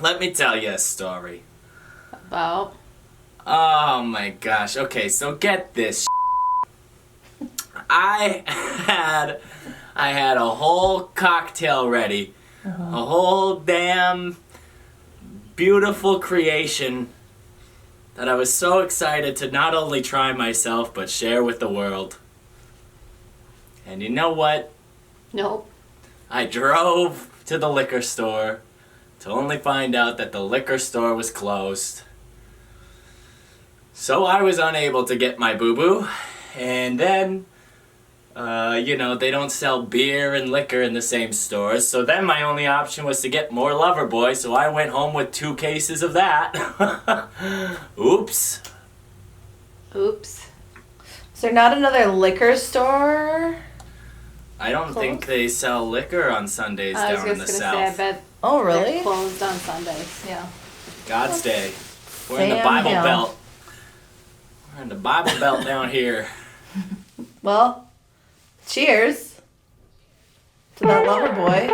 Let me tell you a story. About? Oh my gosh. Okay, so get this. I had a whole cocktail ready. A whole damn beautiful creation that I was so excited to not only try myself but share with the world. And you know what? Nope. I drove to the liquor store to only find out that the liquor store was closed. So I was unable to get my boo-boo. And then, they don't sell beer and liquor in the same stores. So then my only option was to get more Loverboy. So I went home with 2 cases of that. Oops. Oops. Is there not another liquor store? I don't think they sell liquor on Sundays I was down in just the gonna south. say, I bet Oh, really? they're closed on Sundays. Yeah. God's Day. We're in the Sam Bible Hill. Belt. We're in the Bible Belt down here. Well, cheers to that lover boy.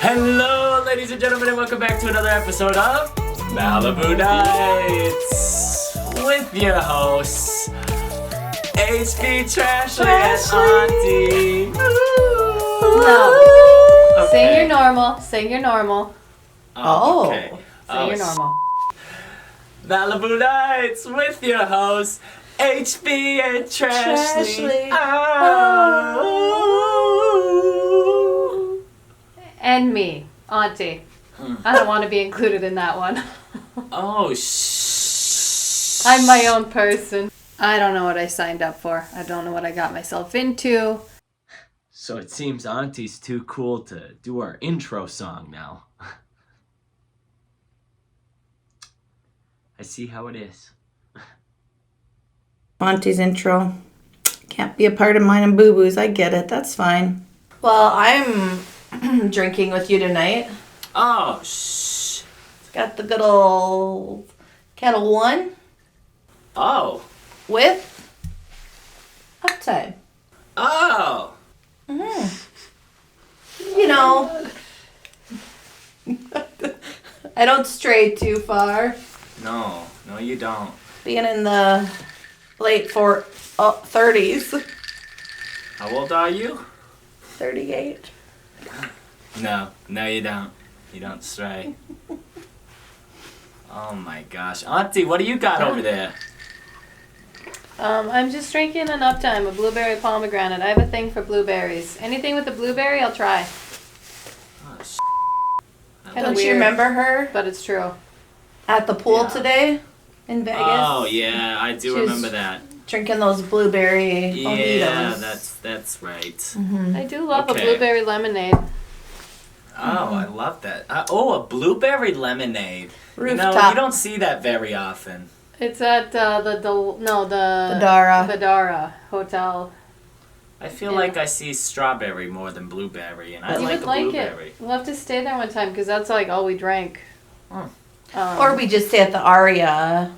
Hello, ladies and gentlemen, and welcome back to another episode of Malibu Nights with your hosts, HB, Trashley, and Auntie. No. Okay. Sing your normal. Sing your normal. Oh. Okay. Sing your normal. Malibu Nights with your hosts, HB and Trashley. Trashley. Oh. And me, Auntie. I don't want to be included in that one. Oh, I'm my own person. I don't know what I signed up for. I don't know what I got myself into. So it seems Auntie's too cool to do our intro song now. I see how it is. Auntie's intro. Can't be a part of mine and boo-boos. I get it. That's fine. Well, I'm drinking with you tonight. Oh, shh. Got the good old Kettle One Oh. with Uptime. Oh. You know, I don't stray too far. No, you don't. Being in the late 30s. How old are you? 38. No, you don't. You don't stray. Oh my gosh. Auntie, what do you got over there? I'm just drinking an Uptime, a blueberry pomegranate. I have a thing for blueberries. Anything with a blueberry, I'll try. Oh, Kinda Don't you weird, remember her But it's true. at the pool Yeah. today in Vegas? Oh, yeah, I do She was remember that. Drinking those blueberry Yeah, mojitos. that's right. I do love Okay. a blueberry lemonade. Oh, I love that. A blueberry lemonade. Rooftop. You don't see that very often. It's at the Badara. Badara Hotel. I feel Yeah. like I see strawberry more than blueberry, and I You like would the like blueberry. it. We'll have to stay there one time because that's like all we drank. Oh. Or we just stay at the Aria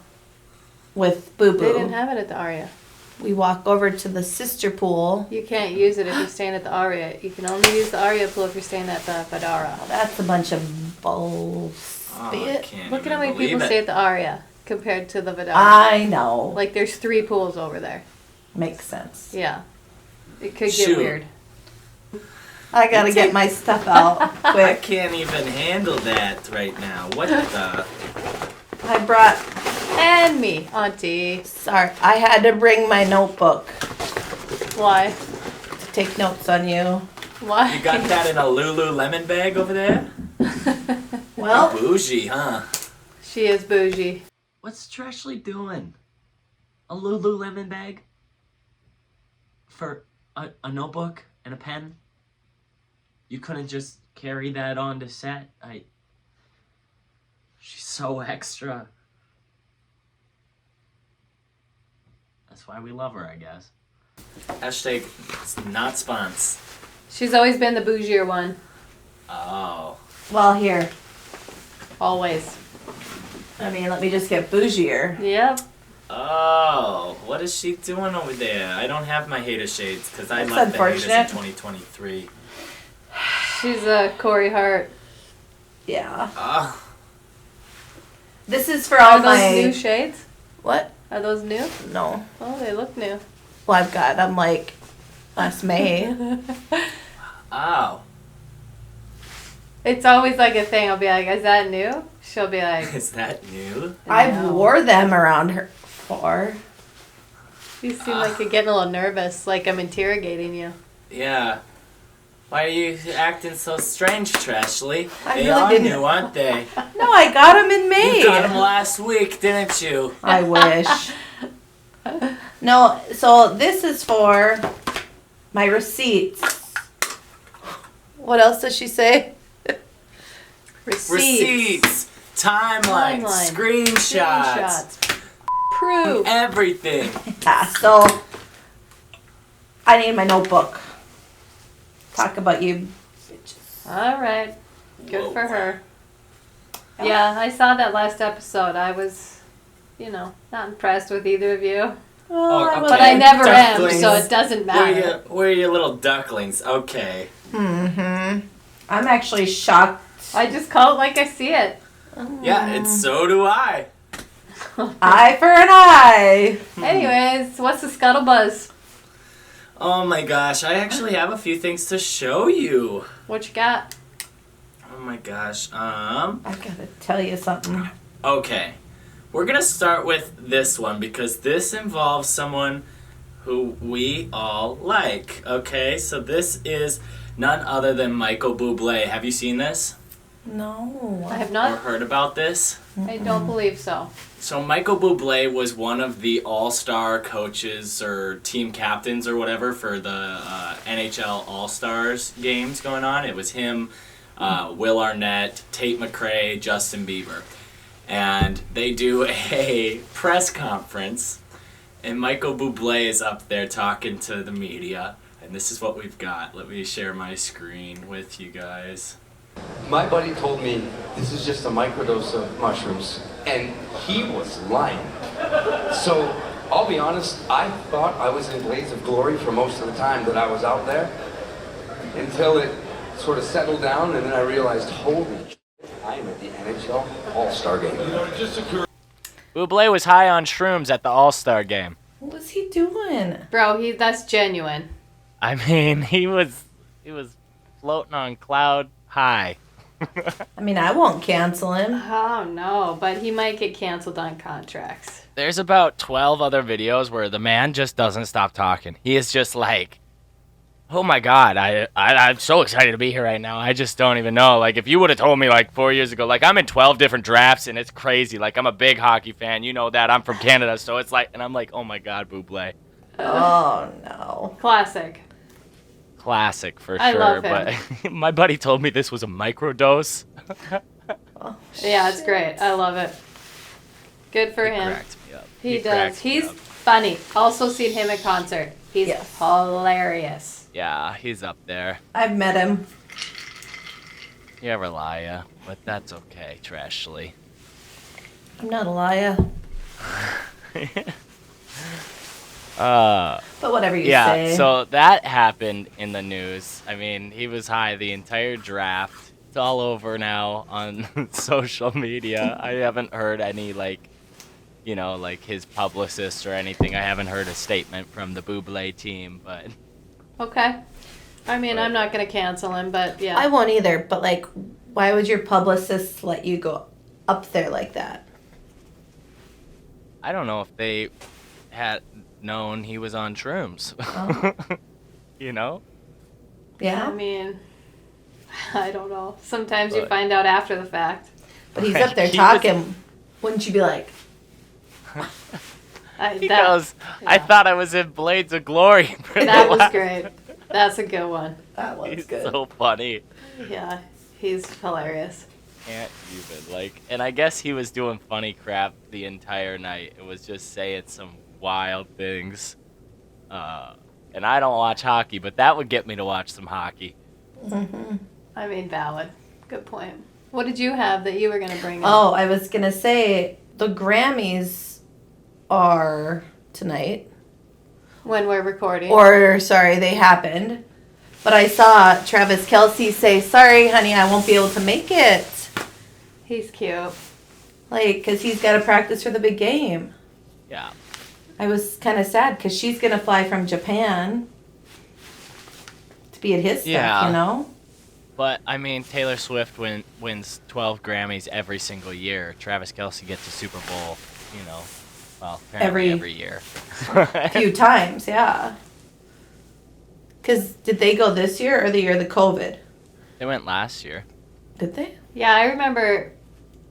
with Boo They didn't Boo. have it at the Aria. We walk over to the sister pool. You can't use it if you're staying at the Aria. You can only use the Aria pool if you're staying at the Badara. That's a bunch of bullshit. Oh, I can't Look at even how many believe people it. stay at the Aria compared to the Badara. I know. Like there's 3 pools over there. Makes sense. Yeah. It could Shoot. get weird. I gotta You get take- my stuff out I quick. can't even handle that right now. What the? I brought. And me, Auntie. Sorry, I had to bring my notebook Why? to take notes on you. Why? You got that in a Lululemon bag over there? Well, Bougie, huh? She is bougie. What's Trashley doing? A Lululemon bag? For a notebook and a pen? You couldn't just carry that on to set? She's so extra. That's why we love her, I guess. Hashtag not spons. She's always been the bougier one. Oh. well, here. Always. I mean, let me just get bougier. Yep. Oh. What is she doing over there? I don't have my hater shades because I That's left the haters in unfortunate. 2023. She's Corey Hart. Yeah. This is for all Are those my... new shades? What? Are those new? No. Oh, they look new. Well, I've got them like last May. Oh. It's always like a thing. I'll be like, is that new? She'll be like, Is that new? I've No. wore them around her before. You seem like you're getting a little nervous, like I'm interrogating you. Yeah. Why are you acting so strange, Trashley? I They really are didn't- new, aren't they? No, I got them in May. You got them last week, didn't you? I wish. No, so this is for my receipts. What else does she say? Receipts, timelines, screenshots, Proof. everything. Yeah, so I need my notebook. Talk about you bitches. All right. Good Whoa. for her. Yeah, I saw that last episode. I was, not impressed with either of you. Well, okay. But I never Ducklings. am, so it doesn't matter. We're your little ducklings. Okay. I'm actually shocked. I just call it like I see it. Yeah, and so do I. Eye for an eye. Anyways, what's the scuttlebuzz? Oh my gosh, I actually have a few things to show you. What you got? Oh my gosh. I gotta tell you something. Okay. We're gonna start with this one because this involves someone who we all like. Okay, so this is none other than Michael Bublé. Have you seen this? No. I have Or not. heard about this? I don't believe so. So Michael Bublé was one of the all-star coaches or team captains or whatever for the NHL All-Stars games going on. It was him, Will Arnett, Tate McRae, Justin Bieber. And they do a press conference, and Michael Bublé is up there talking to the media. And this is what we've got. Let me share my screen with you guys. My buddy told me this is just a microdose of mushrooms, and he was lying. So, I'll be honest, I thought I was in Blades of Glory for most of the time that I was out there, until it sort of settled down, and then I realized, holy shit, I am at the NHL All-Star Game. Bublé was high on shrooms at the All-Star game. What was he doing? Bro, that's genuine. I mean, he was floating on cloud high. I mean, I won't cancel him. Oh, no, but he might get canceled on contracts. There's about 12 other videos where the man just doesn't stop talking. He is just like, oh my God, I'm so excited to be here right now. I just don't even know. Like, if you would have told me like 4 years ago, like I'm in 12 different drafts and it's crazy. Like, I'm a big hockey fan. You know that. I'm from Canada. So it's like, and I'm like, oh my God, Bublé. Oh, no. Classic. Classic for I sure. love him. But my buddy told me this was a microdose. Yeah, it's great. I love it. Good for He him. cracked me up. He does. cracked me He's up. funny. Also seen him at concert. He's Yes. hilarious. Yeah, he's up there. I've met him. You ever lie, but that's okay, Trashley. I'm not a liar. But whatever you Yeah, say. so that happened in the news. I mean, he was high the entire draft. It's all over now on social media. I haven't heard any, like his publicist or anything. I haven't heard a statement from the Bublé team, but... Okay. I mean, But- I'm not going to cancel him, but yeah. I won't either, but like, why would your publicist let you go up there like that? I don't know if they had known he was on shrooms. Oh. You know? Yeah? I mean, I don't know. Sometimes you But- find out after the fact. But he's up there He talking. Wouldn't you be like, He goes, I yeah. thought I was in Blades of Glory. for That the was last-" great. That's a good one. that was He's good? so funny. Yeah, he's hilarious. Can't even, and I guess he was doing funny crap the entire night. It was just saying some wild things. And I don't watch hockey, but that would get me to watch some hockey. Mm-hmm. I mean, valid. Good point. What did you have that you were going to bring up? Oh, I was going to say the Grammys are tonight. When we're recording. Or, sorry, they happened. But I saw Travis Kelce say, sorry, honey, I won't be able to make it. He's cute. Like, because he's got to practice for the big game. Yeah. I was kind of sad because she's going to fly from Japan to be at his stuff, you know? But, I mean, Taylor Swift wins 12 Grammys every single year. Travis Kelce gets a Super Bowl, you know, well, apparently every year. A few times, yeah. Because did they go this year or the year of the COVID? They went last year. Did they? Yeah, I remember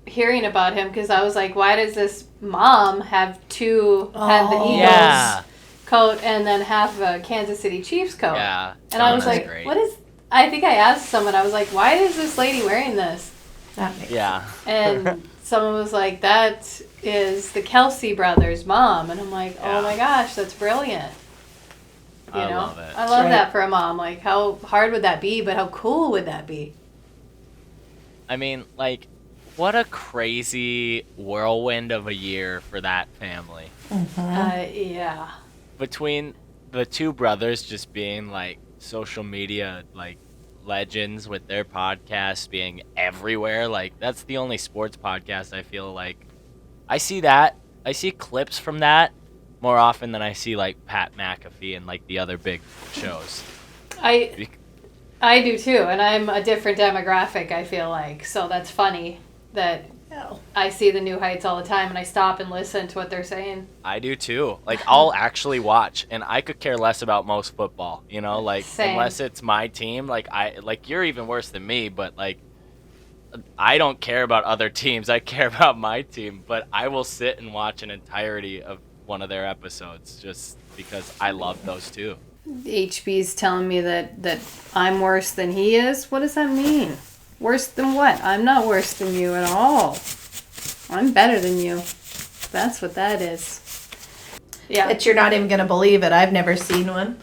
hearing about him because I was like, why does this mom have have the Eagles coat and then have a Kansas City Chiefs coat? Yeah. And I was like, great. what is... I think I asked someone, I was like, why is this lady wearing this? That makes sense. And someone was like, that is the Kelce brothers' mom. And I'm like, oh my gosh, that's brilliant. You know? Love it. I love that for a mom. Like, how hard would that be, but how cool would that be? I mean, like, what a crazy whirlwind of a year for that family. Yeah. Between the two brothers just being, like, social media, like, legends with their podcasts being everywhere. Like, that's the only sports podcast I feel like. I see clips from that more often than I see, like, Pat McAfee and, like, the other big shows. I do too, and I'm a different demographic, I feel like. So that's funny that I see the New Heights all the time and I stop and listen to what they're saying. I do too. Like, I'll actually watch, and I could care less about most football, you know? Like, unless it's my team. Like, you're even worse than me, but, like, I don't care about other teams. I care about my team, but I will sit and watch an entirety of one of their episodes just because I love those two. HB's telling me that I'm worse than he is. What does that mean? Worse than what? I'm not worse than you at all. I'm better than you. That's what that is. Yeah. But you're not even going to believe it. I've never seen one.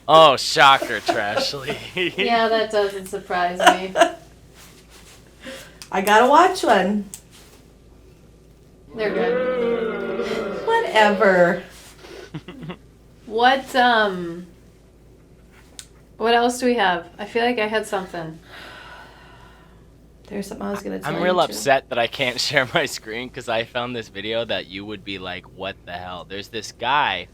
Oh, shocker, Trashley. Yeah, that doesn't surprise me. I got to watch one. They're good. Whatever. What else do we have? I feel like I had something. There's something I was going to tell you. I'm real upset that I can't share my screen because I found this video that you would be like, what the hell? There's this guy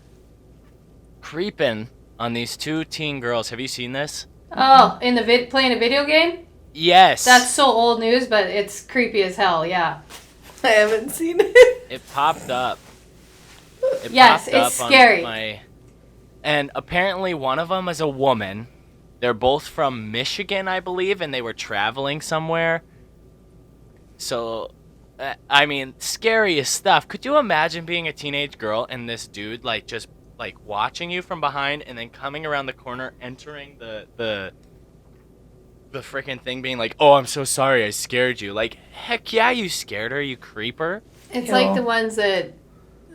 creeping on these two teen girls. Have you seen this? Oh, in the playing a video game? Yes. That's so old news, but it's creepy as hell, yeah. I haven't seen it. It popped up. It's scary. And apparently one of them is a woman. They're both from Michigan, I believe, and they were traveling somewhere. So, I mean, scariest stuff. Could you imagine being a teenage girl and this dude, like, just, like, watching you from behind and then coming around the corner, entering the freaking thing, being like, oh, I'm so sorry, I scared you. Like, heck yeah, you scared her, you creeper. It's like the ones that,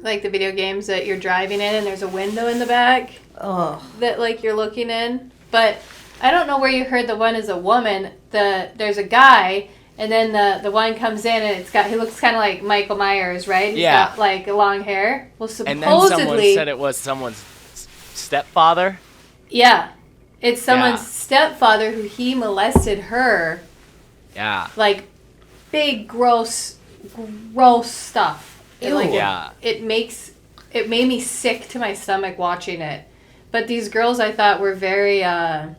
like the video games that you're driving in and there's a window in the back that, like, you're looking in. But I don't know where you heard the one is a woman. There's a guy, and then the one comes in and he looks kind of like Michael Myers, right? He's got, like, long hair. Well, supposedly... And then someone said it was someone's stepfather? Yeah. It's someone's stepfather who he molested her. Yeah. Like, big, gross stuff. Ew. It made me sick to my stomach watching it. But these girls, I thought, were very, they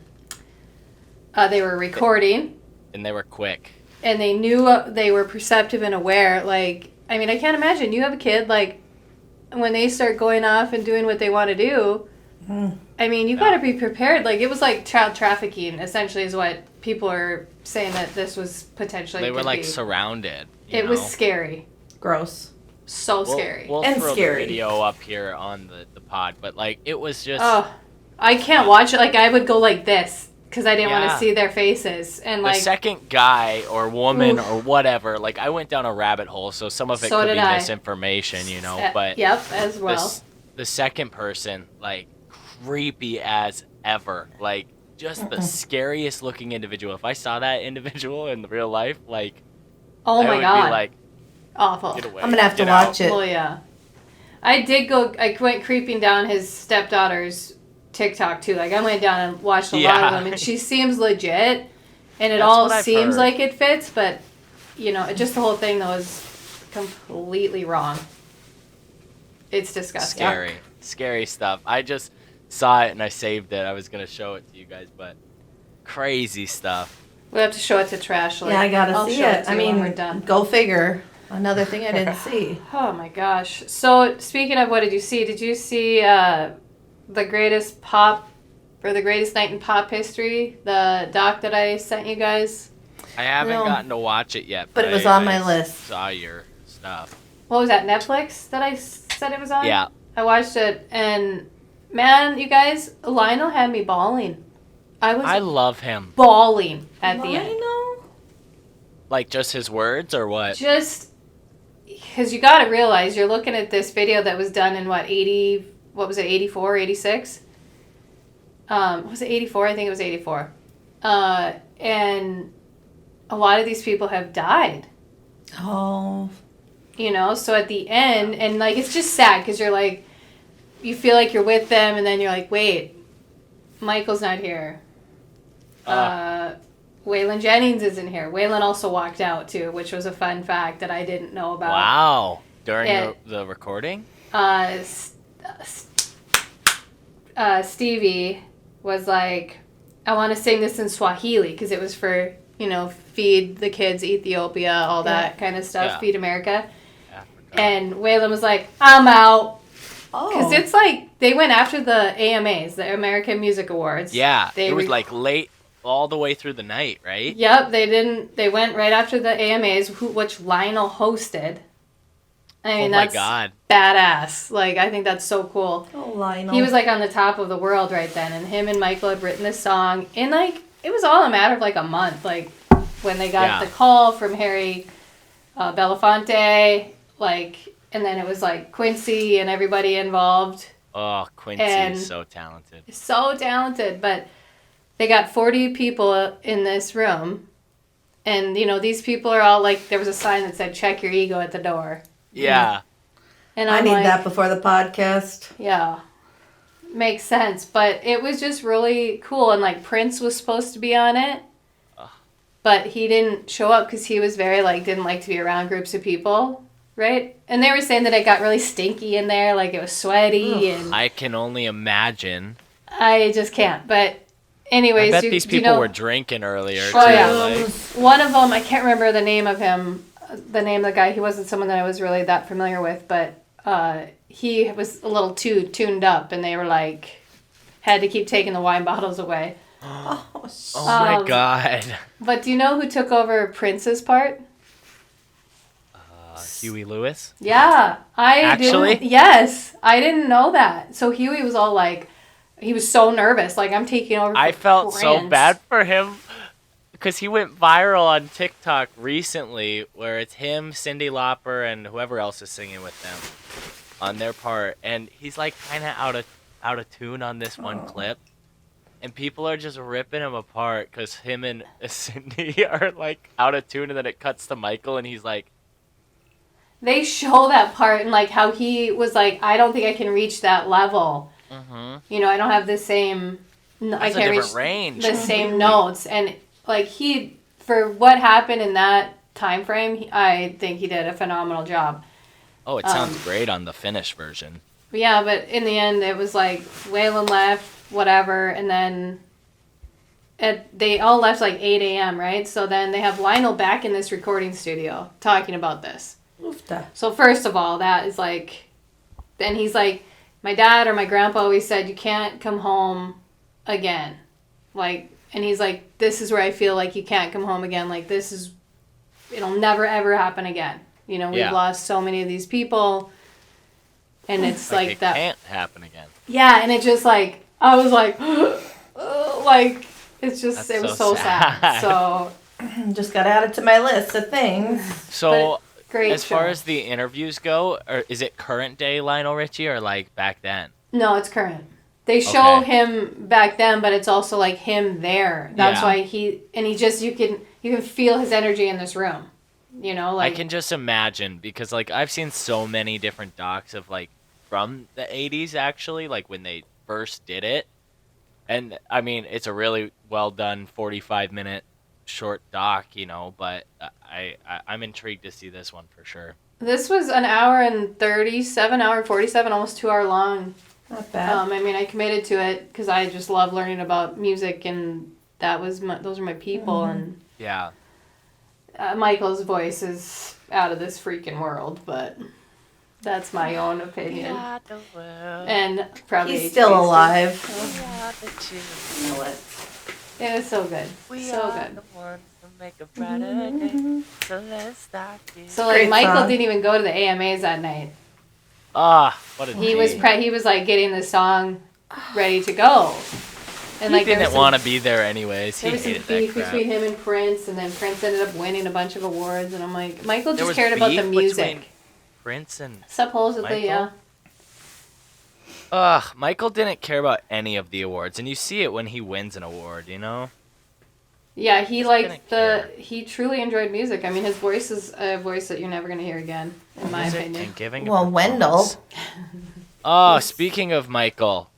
were recording. And they were quick. And they knew they were perceptive and aware. Like, I mean, I can't imagine. You have a kid, like, when they start going off and doing what they want to do, I mean, you got to be prepared. Like, it was like child trafficking, essentially, is what people are saying that this was potentially. They were, like, surrounded. It was scary. Gross. So scary. We'll and throw scary. the video up here on the pod, but, like, it was just... Oh, I can't watch it. Like, I would go like this because I didn't want to see their faces. And, like... The second guy or woman or whatever, like, I went down a rabbit hole, so some of it could be misinformation, you know, but... Yep, as well. The second person, like, creepy as ever. Like, just the scariest looking individual. If I saw that individual in real life, like... Oh, my God. I would be like... Awful. Get away. I'm going to have to watch it. Well, yeah. I went creeping down his stepdaughter's TikTok too. Like I went down and watched a lot of them, and she seems legit, and it all seems like it fits, but just the whole thing though is completely wrong. It's disgusting. Scary stuff. I just saw it and I saved it. I was gonna show it to you guys, but crazy stuff. We have to show it to Trashley. Yeah, I gotta see it. I mean, we're done. Go figure. Another thing I didn't see. Oh my gosh. So speaking of, what did you see? Did you see the greatest pop or the greatest night in pop history? The doc that I sent you guys. I haven't gotten to watch it yet, but it was on my list. Saw your stuff. What was that, Netflix that I said it was on? Yeah. I watched it, and man, you guys, Lionel had me bawling. I love him. Bawling at the end. Like just his words or what? Just because you got to realize you're looking at this video that was done in 84, 86? Was it 84? I think it was 84. And a lot of these people have died. Oh. So at the end, and like it's just sad because you're like, you feel like you're with them, and then you're like, wait, Michael's not here. Waylon Jennings isn't here. Waylon also walked out too, which was a fun fact that I didn't know about. Wow. During the recording? Stevie was like, I want to sing this in Swahili because it was for, feed the kids Ethiopia, all that kind of stuff, feed America. And Waylon was like, I'm out. Because it's like, they went after the AMAs, the American Music Awards. Yeah, it was like late, all the way through the night, right? Yep, they went right after the AMAs, which Lionel hosted. I mean, that's badass. Like, I think that's so cool. Oh, Lionel. He was like on the top of the world right then, and him and Michael had written this song in like, it was all a matter of like a month. Like, when they got the call from Harry Belafonte, like, and then it was like Quincy and everybody involved. Oh, Quincy is so talented. So talented, but they got 40 people in this room, and these people are all like, there was a sign that said, check your ego at the door. Yeah. And I need that before the podcast. Yeah. Makes sense. But it was just really cool. And like Prince was supposed to be on it. But he didn't show up because he was very didn't like to be around groups of people. Right? And they were saying that it got really stinky in there. Like it was sweaty. And I can only imagine. I just can't. But anyways. I bet these people were drinking earlier too. Oh, yeah. One of them, I can't remember the name of him. The name of the guy, he wasn't someone that I was really that familiar with, but he was a little too tuned up, and they were like, had to keep taking the wine bottles away. Oh my God. But do you know who took over Prince's part? Huey Lewis? Yeah. Actually? Yes. I didn't know that. So Huey was all like, he was so nervous. Like, I'm taking over I felt Prince. so bad for him. Because he went viral on TikTok recently, where it's him, Cyndi Lauper, and whoever else is singing with them on their part, and he's like kind of out of tune on this one clip, and people are just ripping him apart because him and Cyndi are like out of tune, and then it cuts to Michael, and he's like, they show that part and like how he was like, I don't think I can reach that level. Mm-hmm. I don't have the same. I can't reach range. The same notes and. Like, for what happened in that time frame, I think he did a phenomenal job. Oh, it sounds great on the finished version. Yeah, but in the end, it was like, Waylon left, whatever, and then they all left like 8 a.m., right? So then they have Lionel back in this recording studio talking about this. Oofta. So first of all, that is like, then he's like, my dad or my grandpa always said, you can't come home again. Like, and he's like, this is where I feel like you can't come home again. Like, it'll never, ever happen again. We've lost so many of these people. And it's like it that. It can't happen again. Yeah, and it just like, I was like, like, it's just, it was so sad. So. Just got added to my list of things. So, great as far as the interviews go, is it current day Lionel Richie or like back then? No, it's current. They show him back then, but it's also like him there. That's why you can feel his energy in this room. Like I can just imagine because like I've seen so many different docs of like from the 80s, actually, like when they first did it. And, I mean, it's a really well-done 45-minute short doc, you know, but I'm intrigued to see this one for sure. This was an hour and 37, hour and 47, almost 2 hour long. Not bad. I mean, I committed to it because I just love learning about music, and those are my people. And Yeah. Michael's voice is out of this freaking world, but that's my own opinion. And probably He's still HBC. alive. You know what? It was so good. So good. So like Great Michael song. didn't even go to the AMAs that night. What a He was G. he was like getting the song ready to go. And He like there was didn't some- want to be there anyways. He There was some hated that beef crap. between him and Prince, and then Prince ended up winning a bunch of awards, and I'm like, Michael There just was cared about the beef music. between Prince and Supposedly, Michael? yeah. Michael didn't care about any of the awards, and you see it when he wins an award, you know? Yeah, he Just liked didn't care. he truly enjoyed music. I mean, his voice is a voice that you're never going to hear again, in my Music opinion. and giving a Well, Wendell. performance. Speaking of Michael,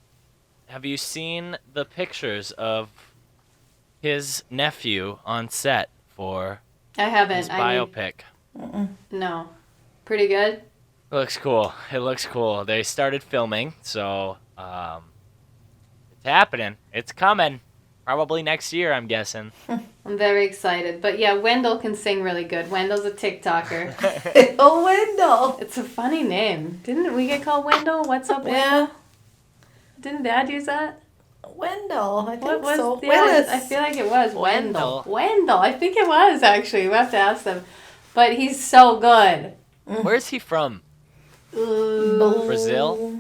have you seen the pictures of his nephew on set for I haven't. his I mean, biopic? no. Pretty good? Looks cool. It looks cool. They started filming, so it's happening. It's coming. Probably next year, I'm guessing. I'm very excited. But yeah, Wendell can sing really good. Wendell's a TikToker. Oh, Wendell. It's a funny name. Didn't we get called Wendell? What's up, Wendell? Yeah. Didn't Dad use that? Wendell. I think What was so. yeah, Willis. I feel like it was Wendell. Wendell. Wendell. I think it was actually. We have to ask them. But he's so good. Where's he from? Ooh. Brazil?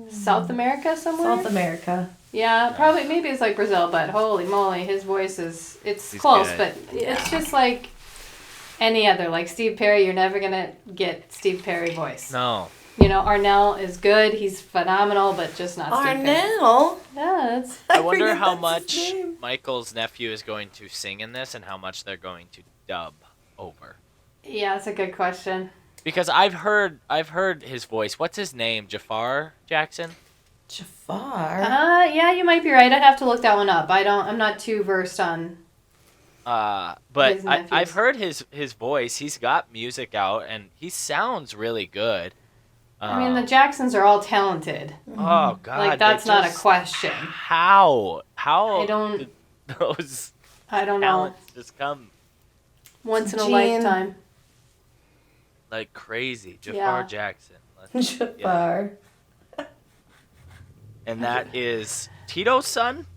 South America somewhere? South America. Yeah, probably maybe it's like Brazil, but holy moly, his voice is it's He's close, good. but it's just like any other. Like Steve Perry, you're never gonna get Steve Perry voice. No. You know, Arnell is good, he's phenomenal, but just not Steve Perry. Arnell. Yeah, that's I wonder forget how that's his much name. Michael's nephew is going to sing in this and how much they're going to dub over. yeah, that's a good question. Because I've heard his voice. What's his name? Jafar Jackson? Jafar. Yeah, you might be right. I'd have to look that one up. I'm not too versed on. But His I've nephews. heard his voice. He's got music out and he sounds really good. I mean, the Jacksons are all talented. Oh God! Like that's they not a just- question. How I don't- did those I don't know. talents just come Once in a Gene. lifetime. like crazy? Jafar Yeah. Jackson. Let's- Jafar. And that is Tito's son?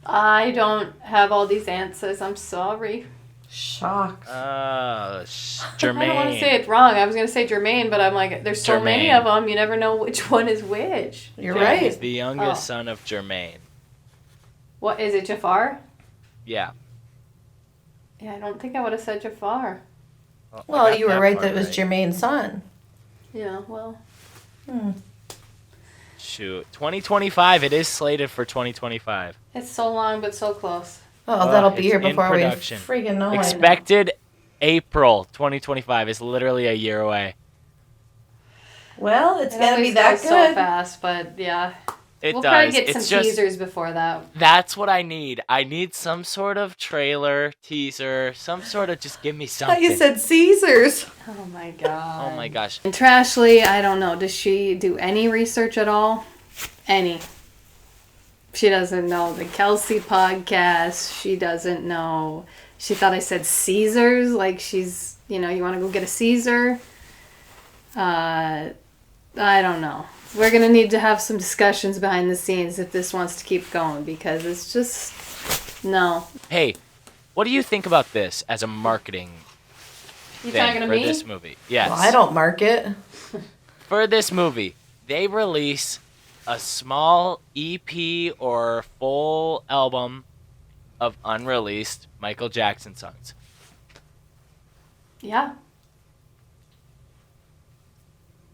I don't have all these answers. I'm sorry. Shocked. Jermaine. I don't want to say it wrong. I was going to say Jermaine, but I'm like, there's so many Jermaine. of them, you never know which one is which. You're Yeah, right. He's the youngest Oh. son of Jermaine. What, is it Jafar? Yeah. Yeah, I don't think I would have said Jafar. I Well, got you were that right part that it was Jermaine's son. Yeah, well. Shoot. 2025. It is slated for 2025. It's so long, but so close. Oh, that'll be it's here in before we production. freaking know it. Expected April 2025 is literally a year away. Well, it's It gonna be always that goes good. so fast, but yeah. It we'll does. probably get It's some just teasers before that. that's what I need. I need some sort of trailer, teaser, some sort of just give me I thought something. you said Caesars. Oh my god. Oh my gosh. And Trashley, I don't know. Does she do any research at all? Any. She doesn't know the Kelsey podcast. She doesn't know. She thought I said Caesars. Like she's, you want to go get a Caesar. I don't know. We're going to need to have some discussions behind the scenes if this wants to keep going because it's just, no. Hey, what do you think about this as a marketing You thing talking to for me? this movie? Yes. Well, I don't mark it. For this movie, they release a small EP or full album of unreleased Michael Jackson songs. Yeah.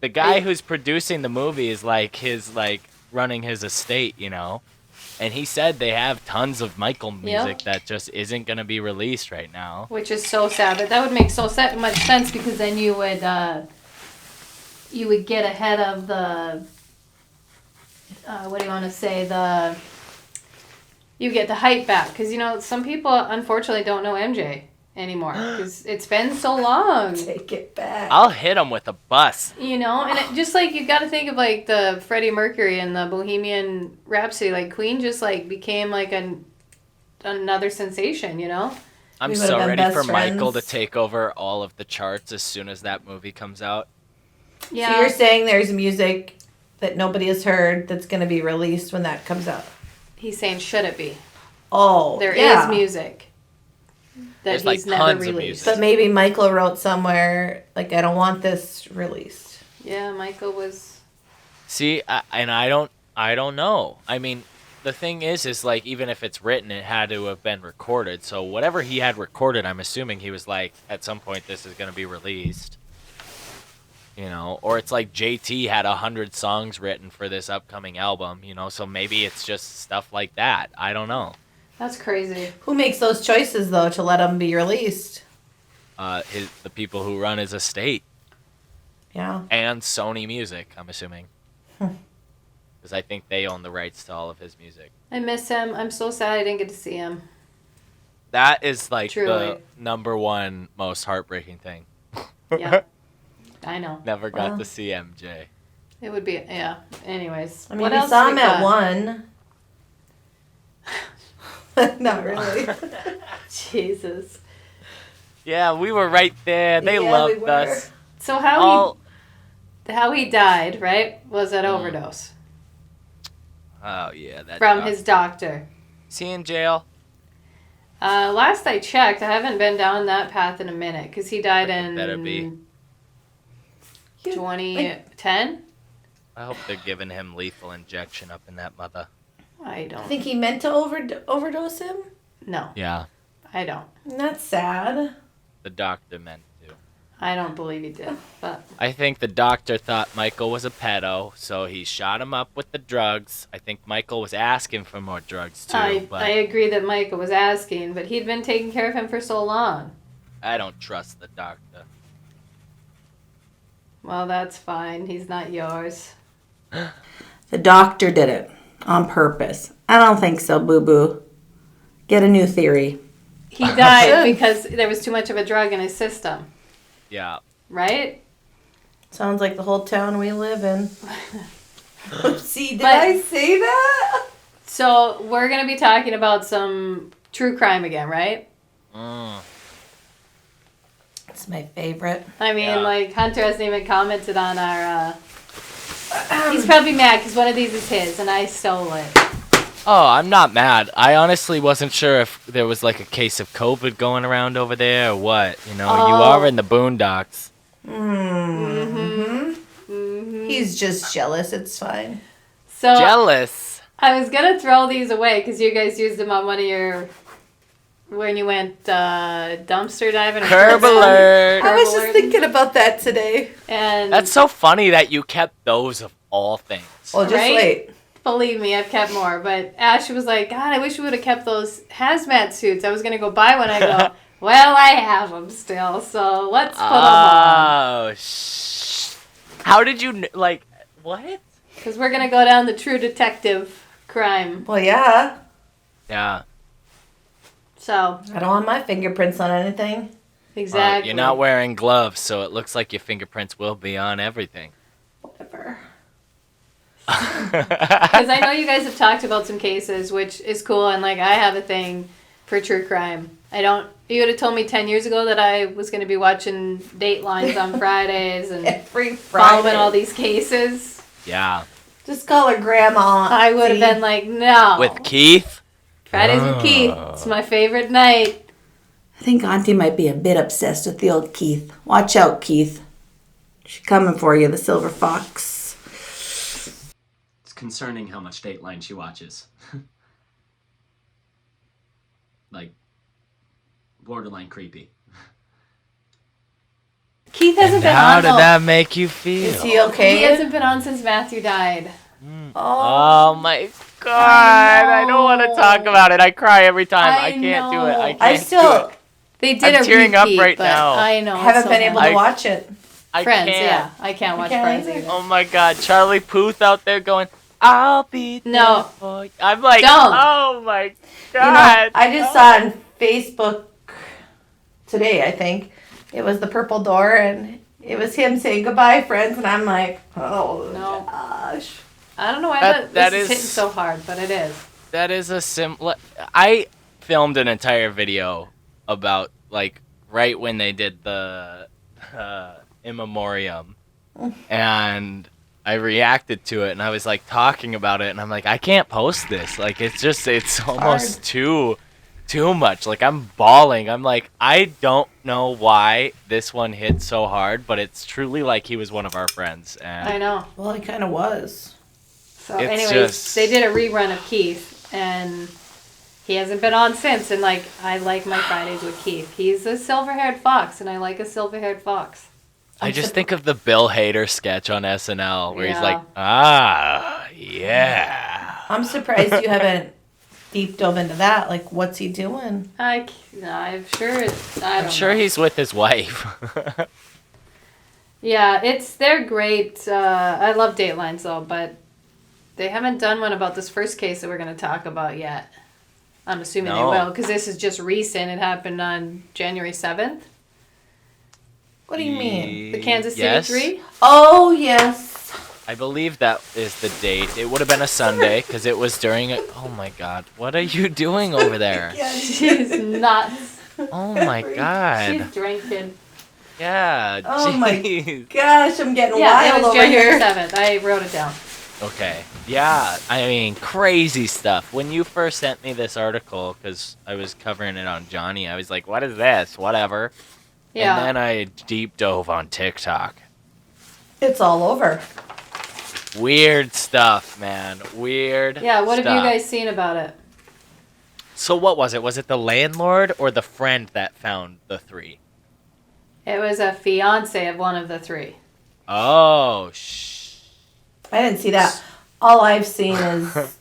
The guy who's producing the movie is running his estate, and he said they have tons of Michael music that just isn't going to be released right now. Which is so sad. But that would make so much sense because then you would you would get ahead of the, what do you want to say, you get the hype back. Because, you know, some people, unfortunately, don't know MJ anymore. Because it's been so long. Take it back. I'll hit him with a bus. You know, and it, just like, you got to think of, like, the Freddie Mercury and the Bohemian Rhapsody. Like, Queen just, like, became, like, another sensation, you know? I'm so ready for Michael to take over all of the charts as soon as that movie comes out. Yeah. So you're saying there's music that nobody has heard that's going to be released when that comes out? He's saying, should it be? Oh, There is music that There's, he's like, never tons of released. music. But maybe Michael wrote somewhere, like, I don't want this released. Yeah, Michael was... See, I don't know. I mean, the thing is like, even if it's written, it had to have been recorded. So whatever he had recorded, I'm assuming he was like, at some point, this is going to be released. You know, or it's like JT had 100 songs written for this upcoming album, you know, so maybe it's just stuff like that. I don't know. That's crazy. Who makes those choices, though, to let them be released? The people who run his estate. Yeah. And Sony Music, I'm assuming. Because I think they own the rights to all of his music. I miss him. I'm so sad I didn't get to see him. That is like Truly. the number one most heartbreaking thing. Yeah. I know. Never got to see MJ. It would be, yeah. Anyways. I mean, what we else saw we him at got? 1. Not really. Jesus. Yeah, we were right there. They Yeah, loved we were. us. So All... how he died, right, was an overdose Oh, yeah. That from doctor. his doctor. Is he in jail? Last I checked, I haven't been down that path in a minute because he died in Better be. 2010. I hope they're giving him lethal injection up in that mother. I don't I think he meant to overdose him? No, Yeah, I don't. That's sad. the doctor meant to. I don't believe he did. But I think the doctor thought Michael was a pedo, so he shot him up with the drugs. I think Michael was asking for more drugs, too. I but agree that Michael was asking, but he'd been taking care of him for so long. I don't trust the doctor. Well, that's fine. He's not yours. The doctor did it on purpose. I don't think so, boo-boo. Get a new theory. He died because there was too much of a drug in his system. Yeah. Right? Sounds like the whole town we live in. See, did But- I say that? So, we're going to be talking about some true crime again, right? It's my favorite. I mean, Yeah. like, Hunter hasn't even commented on our, he's probably mad because one of these is his and I stole it. Oh, I'm not mad. I honestly wasn't sure if there was like a case of COVID going around over there or what. You know, you are in the boondocks. He's just jealous. It's fine. So, Jealous. I was going to throw these away because you guys used them on one of your, when you went dumpster diving. Or Curb something. alert. I was Purple just alert. thinking about that today. And That's so funny that you kept those of all things. Well, just Right? wait. believe me, I've kept more. But Ashley was like, God, I wish we would have kept those hazmat suits. I was going to go buy one. I go, well, I have them still, so let's put them on. Oh, how did you, like, what? Because we're going to go down the true detective crime. Well, yeah. Yeah. So, I don't want my fingerprints on anything. exactly. You're not wearing gloves, so it looks like your fingerprints will be on everything. Whatever. Because I know you guys have talked about some cases, which is cool, and like I have a thing for true crime. You would have told me 10 years ago that I was going to be watching Datelines on Fridays and Every Friday. following all these cases. Yeah. Just call her grandma. I would have See? been like, no. With Keith? Fridays with Keith. It's my favorite night. I think Auntie might be a bit obsessed with the old Keith. Watch out, Keith. She's coming for you, the silver fox. It's concerning how much Dateline she watches. Like, borderline creepy. Keith hasn't been How on. did that make you feel? Is he okay? He hasn't been on since Matthew died. Oh my god. I don't want to talk about it. I cry every time. I can't do it. I can't I still do it. They did I'm a tearing up repeat, right but now. I know. haven't it's been so able bad. to watch it. Friends, can't. yeah. I can't watch Friends either. Oh my God, Charlie Puth out there going, I'll be there No. for you. I'm like, Don't. oh my God. You know, I just saw on Facebook today, I think, it was the purple door, and it was him saying goodbye, friends, and I'm like, oh No. gosh. I don't know why That this is- is hitting so hard, but it is. That is a I filmed an entire video about, like, right when they did the in memoriam, and I reacted to it, and I was, like, talking about it, and I'm like, I can't post this. Like, it's almost too much. Like, I'm bawling. I'm like, I don't know why this one hit so hard, but it's truly like he was one of our friends. And I know. Well, he kind of was. So, It's anyways, just- they did a rerun of Keith, and he hasn't been on since. And, like, I like my Fridays with Keith. He's a silver-haired fox, and I like a silver-haired fox. I just think of the Bill Hader sketch on SNL where he's Yeah. like, yeah. I'm surprised you haven't deep dove into that. Like, what's he doing? I'm sure I'm sure he's with his wife. Yeah, they're great. I love Datelines, though, but they haven't done one about this first case that we're going to talk about yet. I'm assuming No. they will, because this is just recent. It happened on January 7th. What do you mean? The Kansas City Yes. 3? Oh, yes. I believe that is the date. It would have been a Sunday because it was during a... Oh my God. What are you doing over there? She's nuts. Oh my God. She's drinking. Yeah. Oh my jeez. gosh, I'm getting Yeah, it wild was over January here. 7th. I wrote it down. Okay. Yeah. I mean, crazy stuff. When you first sent me this article, because I was covering it on Johnny, I was like, what is this? Whatever. Yeah. And then I deep dove on TikTok. It's all over. Weird stuff, man. Weird Yeah, what have you stuff. guys seen about it? So what was it? Was it the landlord or the friend that found the 3? It was a fiance of one of the 3. Oh, I didn't see that. All I've seen is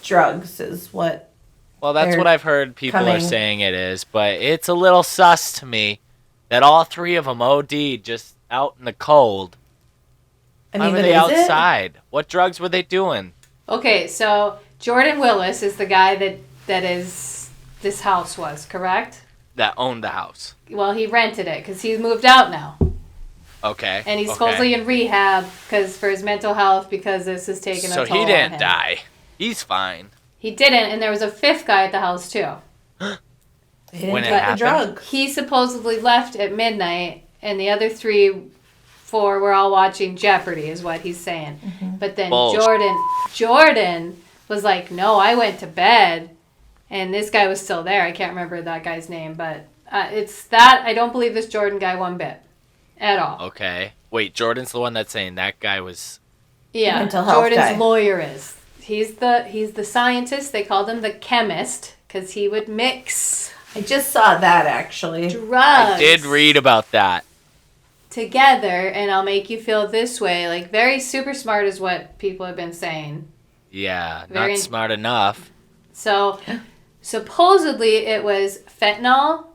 drugs is what. Well, that's They're what I've heard people are coming. saying it is, but it's a little sus to me that all 3 of them OD'd just out in the cold. I Why mean, were but they is it? outside? What drugs were they doing? Okay, so Jordan Willis is the guy that is this house was, correct? That owned the house. Well, he rented it because he's moved out now. Okay. And he's okay. supposedly in rehab for his mental health because this is taking a toll So he on didn't him. die. He's fine. He didn't, and there was a 5th guy at the house too. They didn't When it get the happened? drug. He supposedly left at midnight, and the other 4 were all watching Jeopardy, is what he's saying. But then Bullshit. Jordan was like, "No, I went to bed," and this guy was still there. I can't remember that guy's name, but it's that I don't believe this Jordan guy one bit, at all. Okay. Wait, Jordan's the one that's saying that guy was... Yeah, Mental health Jordan's guy. lawyer is. He's the scientist. They called him the chemist because he would mix I just saw that actually. drugs. I did read about that. Together, and I'll make you feel this way. Like, very super smart is what people have been saying. Yeah, Very- not smart enough. So, supposedly it was fentanyl,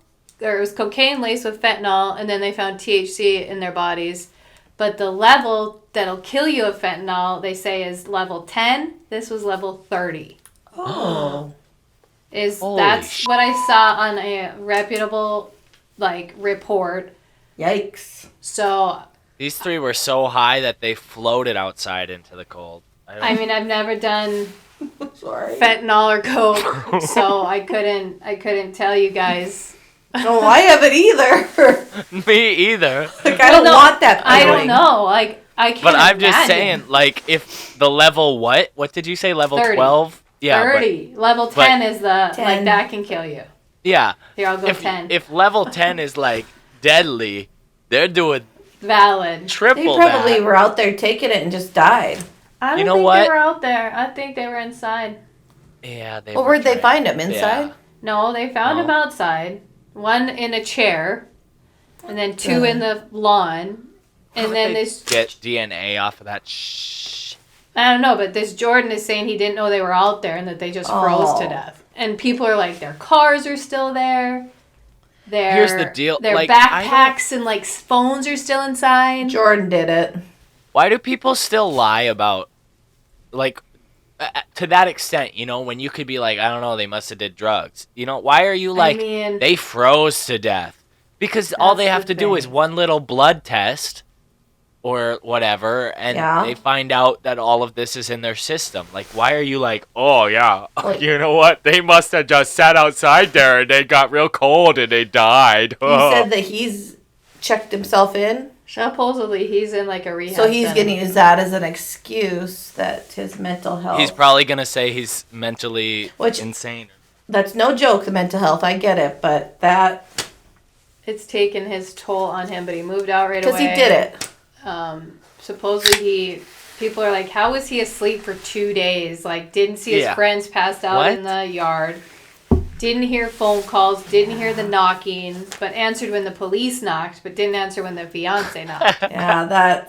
or it was cocaine laced with fentanyl, and then they found THC in their bodies. But the level that'll kill you of fentanyl, they say, is level 10. This was level 30. Oh. Holy That's what I saw on a reputable, report. Yikes. So, These 3 were so high that they floated outside into the cold. I mean, I've never done Sorry. fentanyl or coke, so I couldn't tell you guys. No, I haven't either. Me either. Like, I don't no, want that I feeling. don't know. I can't. But I'm just imagine. saying, if the level what did you say? Level 30. 12? Yeah. 30. Level 10 is the 10. that can kill you. Yeah. Here, I'll go If 10. if level 10 is deadly, they're doing Valid. They triple probably that. were out there taking it and just died. I don't You know think what? they were out there. I think they were inside. Yeah, they Well, were where'd they trying- find him? Inside? Yeah. No, they found No. him outside. One in a chair, and then 2 in the lawn, and then They this. get DNA off of that. Shh. I don't know, but this Jordan is saying he didn't know they were out there and that they just froze to Oh. death. And people are like, their cars are still there. Here's the deal. Their Like, backpacks and like phones are still inside. Jordan did it. Why do people still lie about, like, to that extent, you know, when you could be like, I don't know, they must have did drugs. You know, why are you like, they froze to death? Because all they have to do is one little blood test or whatever, and they find out that all of this is in their system. Like, why are you like, oh, yeah, you know what? They must have just sat outside there and they got real cold and they died. He said that he's checked himself in. Supposedly, he's in like a rehab So he's center. going to use that as an excuse that his mental health... He's probably going to say he's mentally insane. That's no joke, the mental health. I get it, but that... It's taken his toll on him, but he moved out right away. Because he did it. Supposedly people are like, how was he asleep for 2 days? Like, didn't see his friends passed out in the yard. Didn't hear phone calls, didn't hear the knocking, but answered when the police knocked, but didn't answer when the fiance knocked. Yeah,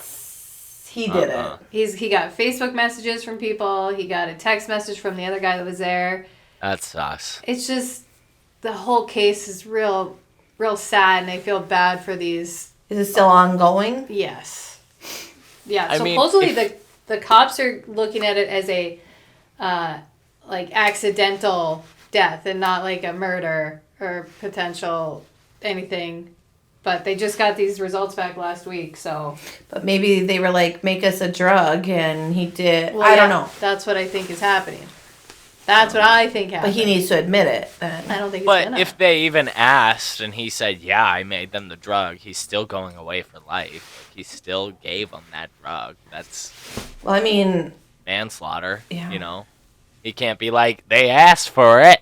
he did it. He got Facebook messages from people. He got a text message from the other guy that was there. That sucks. It's just, the whole case is real sad, and I feel bad for these. Is it still ongoing? Yes. Yeah, I mean, supposedly the cops are looking at it as a like accidental death and not like a murder or potential anything. But they just got these results back last week, so. But maybe they were like, make us a drug, and he did. Well, I don't know. That's what I think is happening. That's what I think happened. But he needs to admit it, then. I don't think he's But if they even asked and he said, yeah, I made them the drug, he's still going away for life. Like, he still gave them that drug. That's... Well, I mean... manslaughter, you know? He can't be like, they asked for it.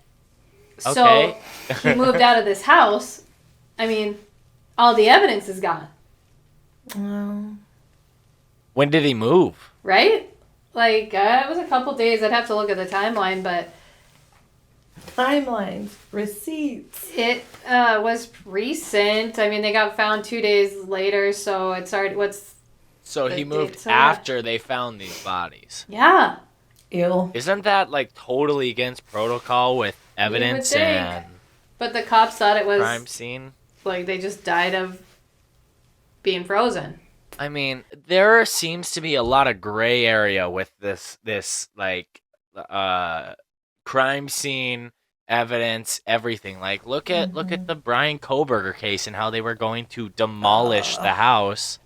Okay. So, he moved out of this house. I mean, all the evidence is gone. When did he move? Right? Like, it was a couple days. I'd have to look at the timeline, but... Timelines. Receipts. It was recent. I mean, they got found 2 days later, so it's already... So he moved after they found these bodies. Yeah. Ew. Isn't that, like, totally against protocol with evidence and... But the cops thought it was... crime scene? Like, they just died of being frozen. I mean, there seems to be a lot of gray area with this like, crime scene, evidence, everything. Like, look at the Bryan Kohberger case and how they were going to demolish the house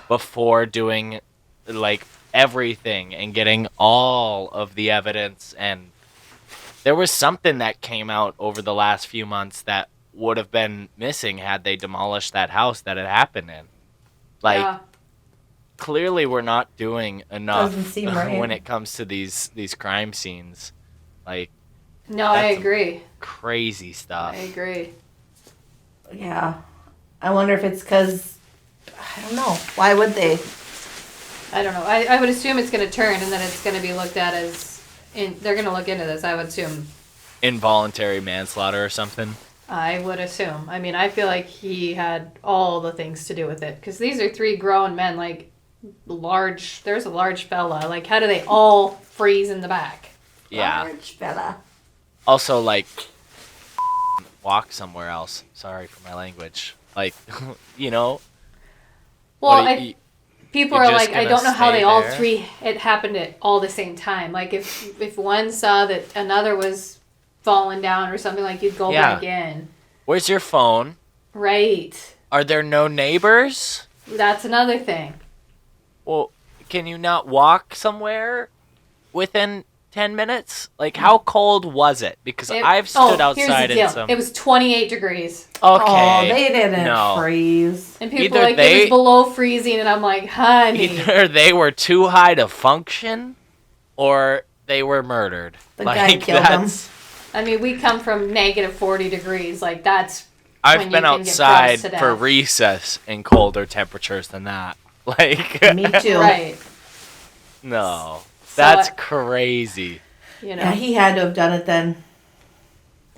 before doing, like, everything and getting all of the evidence. And there was something that came out over the last few months that would have been missing had they demolished that house that it happened in. Like, clearly we're not doing enough when it comes to these crime scenes. Like, no, I agree. Crazy stuff. I agree. Yeah. I wonder if it's because, I don't know. Why would they? I don't know. I would assume it's going to turn and then it's going to be looked at as, they're going to look into this, I would assume. Involuntary manslaughter or something? I would assume. I mean, I feel like he had all the things to do with it. Because these are 3 grown men, like, there's a large fella. Like, how do they all freeze in the back? Yeah. Large fella. Also, like, walk somewhere else. Sorry for my language. Like, you know? Well, people are like, I don't know how they all there? 3, it happened at all the same time. Like, if one saw that another was falling down or something, like, you'd go back in. Where's your phone? Right. Are there no neighbors? That's another thing. Well, can you not walk somewhere within 10 minutes? Like, how cold was it? Because I've stood outside in some... It was 28 degrees. Okay. Oh, they didn't freeze. And people were like, it was below freezing, and I'm like, honey. Either they were too high to function, or they were murdered. The guy killed them. I mean, we come from negative 40 degrees. Like, that's I've been outside for recess in colder temperatures than that. Like, me too. Right. No. That's crazy. You know. Yeah, he had to have done it then.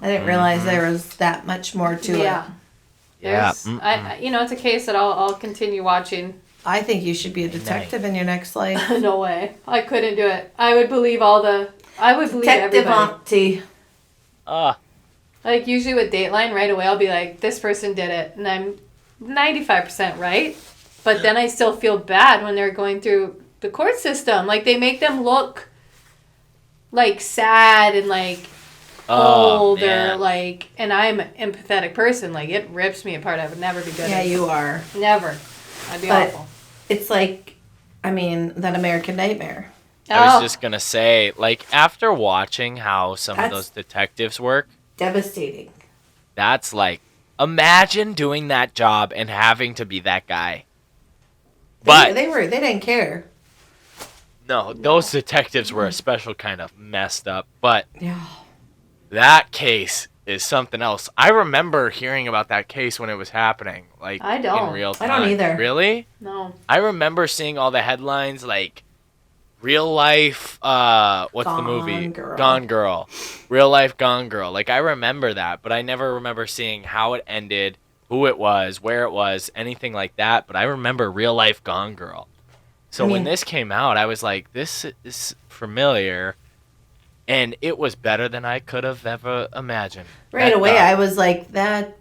I didn't realize there was that much more to it. Yeah. It's a case that I'll continue watching. I think you should be a detective in your next life. No way. I couldn't do it. I would believe Detective everybody. Auntie. Like, usually with Dateline, right away I'll be like, this person did it. And I'm 95% right. But then I still feel bad when they're going through the court system. Like, they make them look, like, sad and, like, old or, like... And I'm an empathetic person. Like, it rips me apart. I would never be good Yeah, at it. you are. Never. I'd be awful. It's like, I mean, that American Nightmare. I was just going to say, like, after watching how some of those detectives work... Devastating. That's like, imagine doing that job and having to be that guy. But they didn't care. No, those detectives were a special kind of messed up. But yeah, that case is something else. I remember hearing about that case when it was happening, like I don't. in real time. I don't either. Really? No. I remember seeing all the headlines like real life what's the movie? Gone Girl. Real life Gone Girl. Like I remember that, but I never remember seeing how it ended, who it was, where it was, anything like that, but I remember Real Life Gone Girl. So when this came out, I was like, this is familiar, and it was better than I could have ever imagined. Right away, I was like, that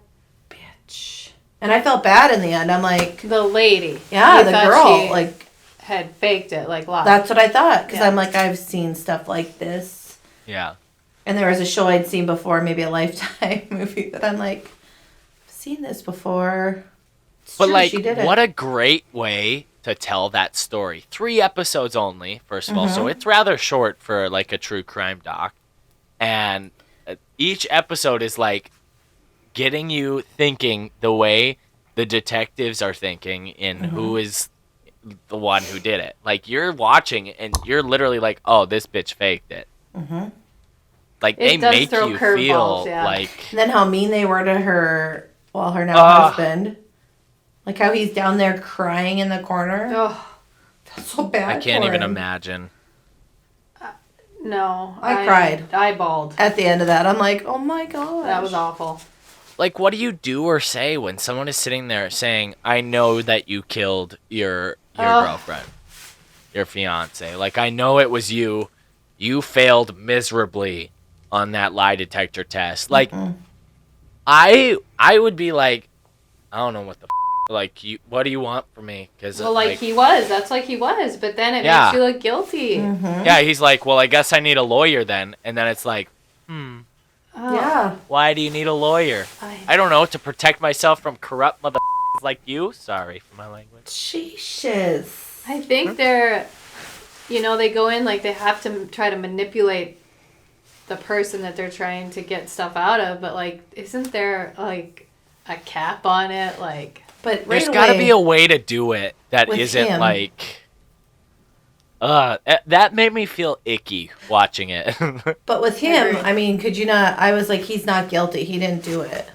bitch. And I felt bad in the end. I'm like... The lady. Yeah, the girl. Like... had faked it, like, live. That's what I thought, because I'm like, I've seen stuff like this. Yeah. And there was a show I'd seen before, maybe a Lifetime movie, that I'm like, I've seen this before. It's but true, like, she did it. what a great way to tell that story. 3 episodes only, first of all, so it's rather short for like a true crime doc. And each episode is like getting you thinking the way the detectives are thinking in who is the one who did it. Like you're watching and you're literally like, oh, this bitch faked it. Like they make you feel like... And then how mean they were to her, well, her now husband. Like how he's down there crying in the corner. Oh, that's so bad. I can't even imagine. No. I cried. I bawled. At the end of that, I'm like, oh my god. That was awful. Like, what do you do or say when someone is sitting there saying, I know that you killed your girlfriend, your fiance. Like, I know it was you. You failed miserably on that lie detector test. Like, I would be like, I don't know what the like, what do you want from me? Cause well, like he was. That's like he was. But then it makes you look guilty. Yeah, he's like, well, I guess I need a lawyer then. And then it's like, Oh. Yeah. Why do you need a lawyer? I don't know, to protect myself from corrupt motherfuckers like you. Sorry for my language. Jesus. I think they're, they go in like they have to try to manipulate the person that they're trying to get stuff out of. But like, isn't there like a cap on it? Like, but right there's got to be a way to do it that isn't him. like. That made me feel icky watching it. But with him, I mean, could you not? I was like, he's not guilty. He didn't do it.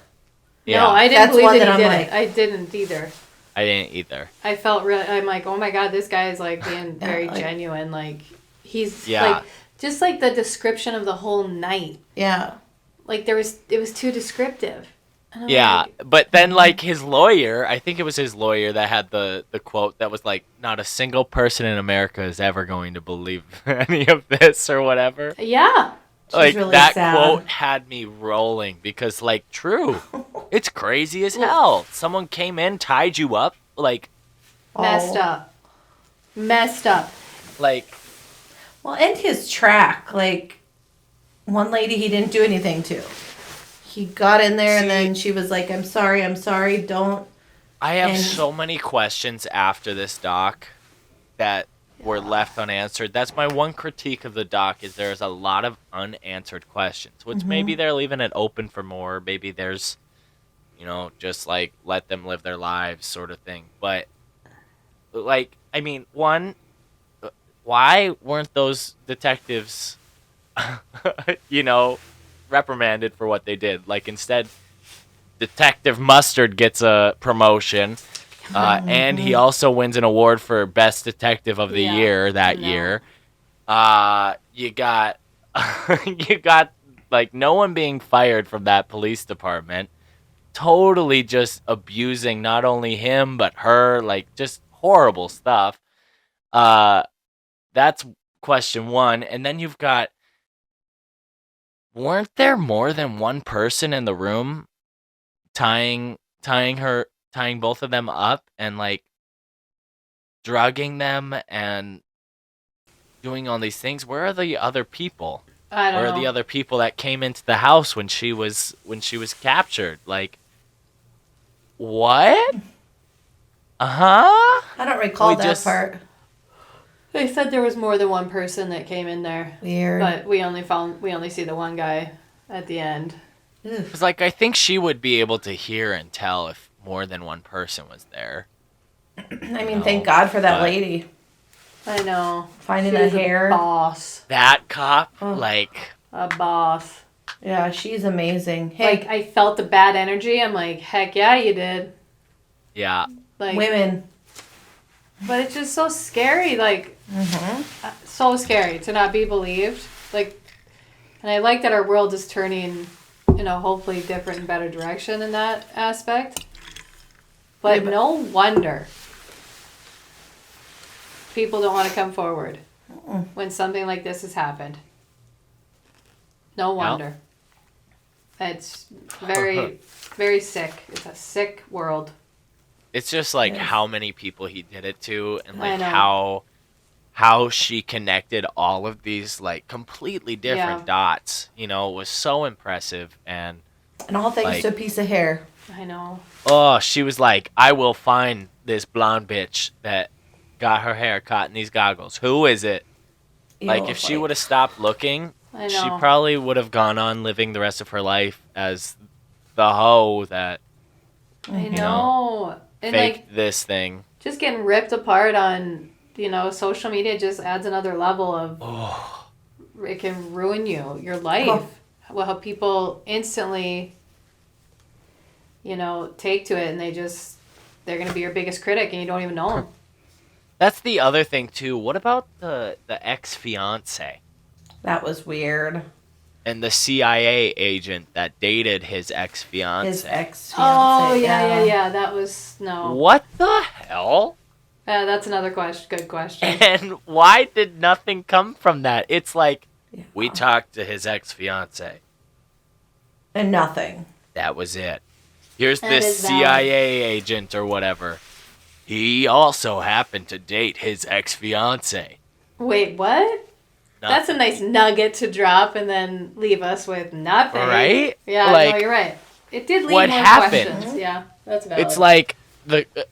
Yeah. No, I didn't That's believe one that that he I'm did like- it. I didn't either. I didn't either. I felt really. I'm like, oh my god, this guy is like being very like- genuine. Like he's Yeah. like just like the description of the whole night. Yeah. Like it was too descriptive. And I'm Yeah, like, but then like his lawyer, I think it was his lawyer that had the quote that was like, not a single person in America is ever going to believe any of this or whatever. yeah. Like really that sad. quote had me rolling because like true. It's crazy as hell. Someone came in, tied you up, like Messed up. Messed up. like Well, and his track, like one lady he didn't do anything to. He got in there and then she was like, I'm sorry, don't. I have And- so many questions after this doc that were left unanswered. That's my one critique of the doc is there's a lot of unanswered questions, which maybe they're leaving it open for more. Maybe there's, just like let them live their lives sort of thing. But like, I mean, one, why weren't those detectives, reprimanded for what they did? Like instead, Detective Mustard gets a promotion. And he also wins an award for best detective of the year that year. You got like no one being fired from that police department. Totally just abusing not only him but her, like just horrible stuff. That's question one. And then you've got weren't there more than one person in the room tying both of them up and like drugging them and doing all these things? Where are the other people? I don't Where know. are the other people that came into the house when she was captured? Like, what? I don't recall We that just- part. They said there was more than one person that came in there, Weird. but we only see the one guy at the end. It's like, I think she would be able to hear and tell if more than one person was there. I mean, No, thank God for that but- lady. I know. Finding She a was hair. boss. That cop, Oh. like, A boss. Yeah, she's amazing. Hey, Like, I felt the bad energy. I'm like, heck yeah, you did. yeah. Like, women. but it's just so scary. Like, so scary to not be believed. Like, and I like that our world is turning in a hopefully different and better direction in that aspect. But Yeah, but- no wonder people don't want to come forward when something like this has happened. No wonder. It's very, very sick. It's a sick world. It's just like Yes. how many people he did it to, and I like know. how she connected all of these like completely different Yeah. dots. You know, it was so impressive. And And all thanks Like- to a piece of hair. I know. oh, she was like, I will find this blonde bitch that got her hair caught in these goggles. Who is it? You Like, know, if it's she would have stopped looking, I she know. probably would have gone on living the rest of her life as the hoe that I know. And like, faked this thing. just getting ripped apart on, social media just adds another level of, Oh, it can ruin your life. Oh. Well, how people instantly, take to it and they're going to be your biggest critic and you don't even know them. that's the other thing too. What about the ex-fiance That was weird. and the CIA agent that dated his ex-fiance? His ex. Oh, yeah. That was, no. What the hell? That's another good question. And why did nothing come from that? It's like, Yeah. we talked to his ex-fiance. And nothing. That was it. Here's That this is valid. CIA agent or whatever. He also happened to date his ex-fiance. Wait, what? That's a nice nugget to drop and then leave us with nothing. Right? Yeah, Like, no, you're right. It did leave what more happened? questions. Yeah, that's valid. It's like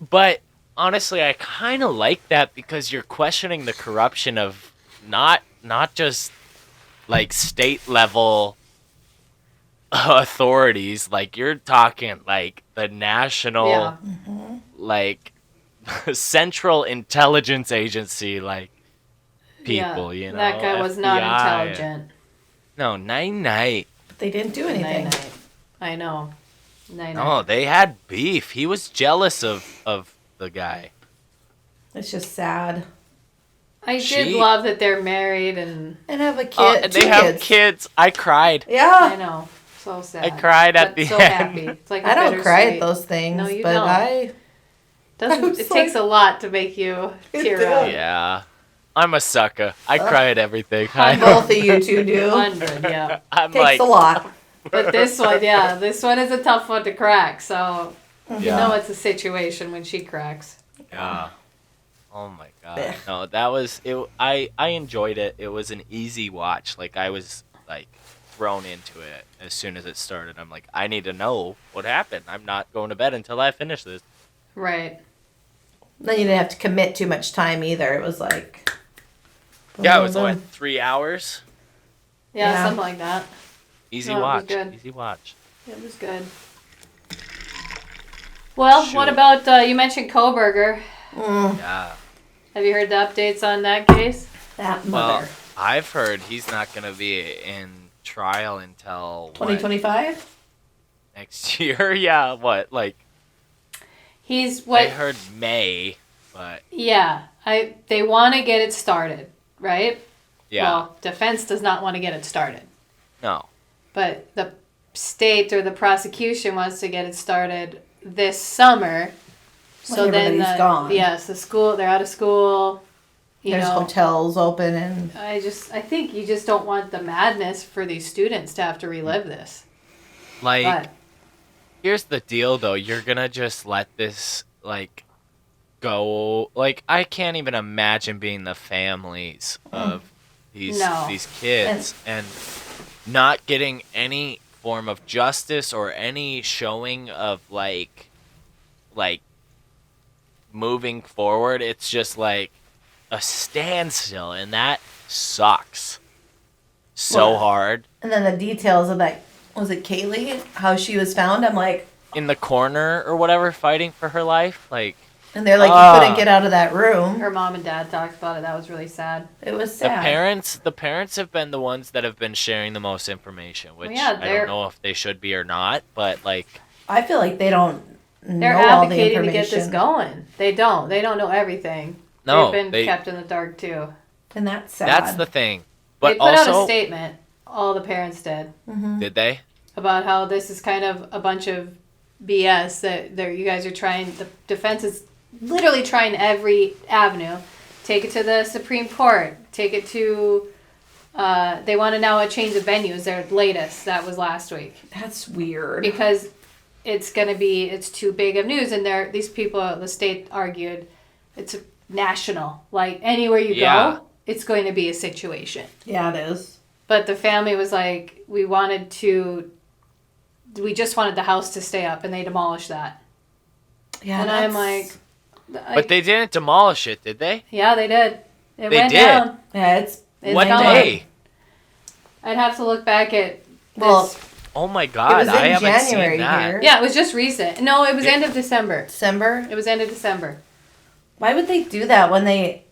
but honestly, I kind of like that because you're questioning the corruption of not just like state level authorities. Like, you're talking like the national, Yeah. like Central Intelligence Agency, like people. Yeah, You know, that guy was not FBI. intelligent. No, night. But they didn't do anything. Night-night. I know. Night-night. No, they had beef. He was jealous of the guy. It's just sad. I did She- love that they're married and And have a kid. Oh, and two they have kids. kids. I cried. I Yeah. know. So sad. I cried at But the so end. happy. It's like I don't cry at bittersweet. those things, No, you but don't. I Doesn't I it was takes like- a lot to make you It tear does. up. Yeah. I'm a sucker. I cry at everything. both of you two do. 100, yeah. I'm Takes like, a lot. But this one, yeah, this one is a tough one to crack. So you Yeah. know it's a situation when she cracks. yeah. Oh my god. Blech. No, that was it. I enjoyed it. It was an easy watch. Like, I was like thrown into it as soon as it started. I'm like, I need to know what happened. I'm not going to bed until I finish this. Right. Then you didn't have to commit too much time either. It was like. Yeah, it was boom, what, boom. 3 hours? Yeah, Yeah. something like that. Easy No, it was watch. good. Easy watch. It was good. Well, what Shoot. about you mentioned Kohberger? Mm, Yeah. Have you heard the updates on that case? that Well, mother. I've heard he's not going to be in trial until what, 2025? next year. Yeah, what? Like, He's I what? heard May, but Yeah, they want to get it started, right? yeah, Well, defense does not want to get it started, no. but the state or the prosecution wants to get it started this summer. So When then, everybody's gone. yes, the school they're out of school. There's hotels open and... I think you just don't want the madness for these students to have to relive this. Here's the deal, though. You're gonna just let this, go... I can't even imagine being the families of these kids and not getting any form of justice or any showing of, moving forward. It's just, a standstill, and that sucks so hard. And then the details of that, was it Kaylee, how she was found? I'm like, in the corner or whatever, fighting for her life, and they're like, you couldn't get out of that room. Her mom and dad talked about it. That was really sad. It was sad. The parents have been the ones that have been sharing the most information, which I don't know if they should be or not, but I feel like they don't they're know all the advocating information. to get this going. They don't know everything. No, they've been kept in the dark too. And that's sad. That's the thing. But they put out a statement. All the parents did. Mm-hmm. Did they? About how this is kind of a bunch of BS that you guys are trying. The defense is literally trying every avenue. Take it to the Supreme Court. Take it to. They want to now change the venues. Their latest. That was last week. That's weird. Because it's too big of news, and these people, the state argued, it's national. Anywhere you go, it's going to be a situation. Yeah, it is. But the family was like, we just wanted the house to stay up, and they demolished that. Yeah, and I'm like... But they didn't demolish it, did they? Yeah, they did. They went down. Yeah, it's what day? I'd have to look back at oh my God, I haven't seen that. Here. Yeah, it was just recent. No, it was end of December. December? It was end of December. Why would they do that when they...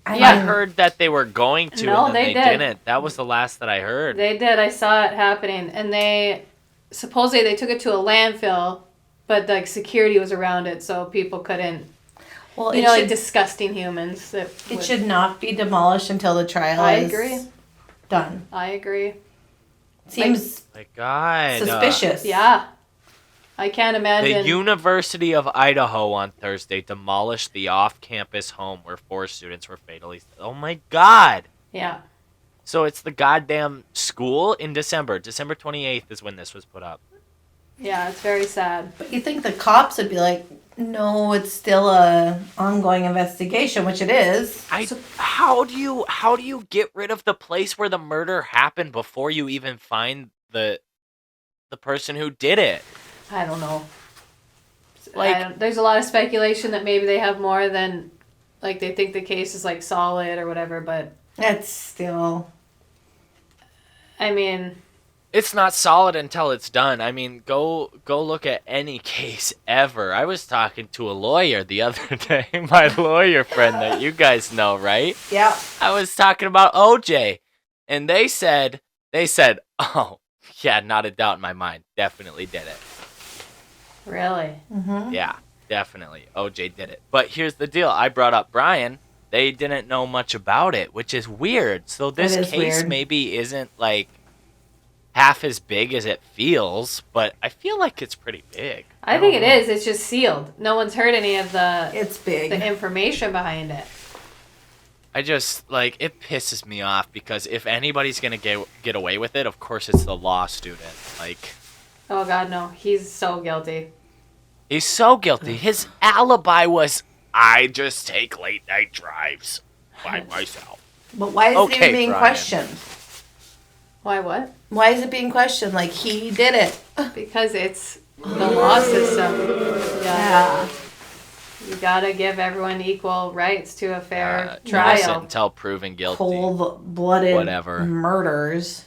I heard that they were going to, and then they did. didn't. That was the last that I heard. They did. I saw it happening, and they supposedly they took it to a landfill, but security was around it, so people couldn't. Well, disgusting humans. It should not be demolished until the trial is done. I agree. Seems my God, suspicious. Yeah. I can't imagine. The University of Idaho on Thursday demolished the off-campus home where 4 students were fatally... Oh my God! Yeah. So it's the goddamn school in December. December 28th is when this was put up. Yeah, it's very sad. But you think the cops would be like, no, it's still a ongoing investigation, which it is. How do you get rid of the place where the murder happened before you even find the person who did it? I don't know. There's a lot of speculation that maybe they have more than, they think the case is, solid or whatever, but... That's still... I mean... It's not solid until it's done. I mean, go look at any case ever. I was talking to a lawyer the other day, my lawyer friend that you guys know, right? Yeah. I was talking about OJ, and they said, oh, yeah, not a doubt in my mind. Definitely did it. Really? Mm-hmm. Yeah, definitely. OJ did it. But here's the deal. I brought up Bryan. They didn't know much about it, which is weird. So this case weird. Maybe isn't, half as big as it feels, but I feel like it's pretty big. I think it is. It's just sealed. No one's heard any of It's big. the information behind it. I just, it pisses me off because if anybody's going to get away with it, of course it's the law student. Oh, God, no. He's so guilty. He's so guilty. His alibi was, I just take late night drives by myself. But why is it even being questioned? Why what? Why is it being questioned? He did it. Because it's the law system. Yeah. You gotta give everyone equal rights to a fair trial. Innocent until proven guilty. Cold-blooded whatever. Murders.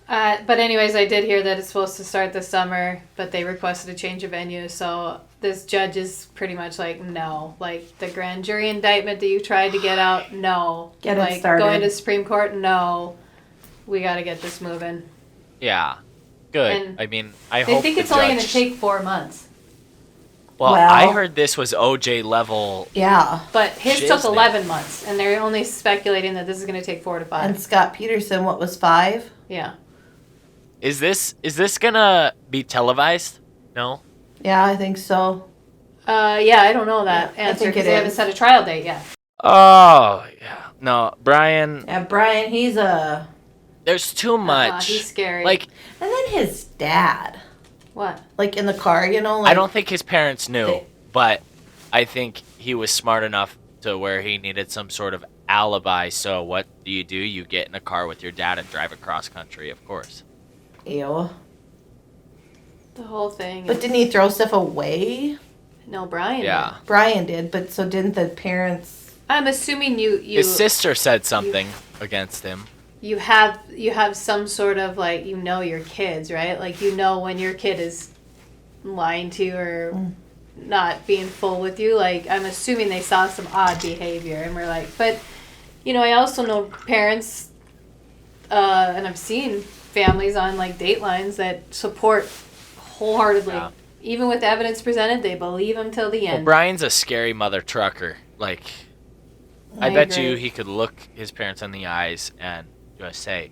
But anyways, I did hear that it's supposed to start this summer, but they requested a change of venue, so this judge is pretty much no. The grand jury indictment that you tried to get out, no. Get it started. Going to Supreme Court, no. We gotta get this moving. Yeah. Good. And I mean, I hope they think it's only going to take 4 months. Well, I heard this was OJ level. Yeah. But his took 11 months, and they're only speculating that this is going to take 4 to 5. And Scott Peterson, what was 5? Yeah. Is this gonna be televised? No? Yeah, I think so. Yeah, I don't know that answer think because it they haven't is. set a trial date yet. Oh, yeah. No, Bryan, Yeah, Bryan, he's a... there's too much. He's scary. Like, And then his dad. what? Like, in the car, you know? Like, I don't think his parents knew, They- but I think he was smart enough to where he needed some sort of alibi. So what do? You get in a car with your dad and drive across country, of course. Ew. The whole thing. But didn't he throw stuff away? No, Bryan. Yeah. did. Bryan did, but so didn't the parents... I'm assuming you His sister said something against him. you have some sort of like your kids, right? Like when your kid is lying to you or not being full with you. Like I'm assuming they saw some odd behavior and we're like, but I also know parents, and I've seen families on like Datelines that support wholeheartedly. Yeah. Even with evidence presented, they believe him till the Well, end. Bryan's a scary mother trucker. Like, I bet you he could look his parents in the eyes and just say,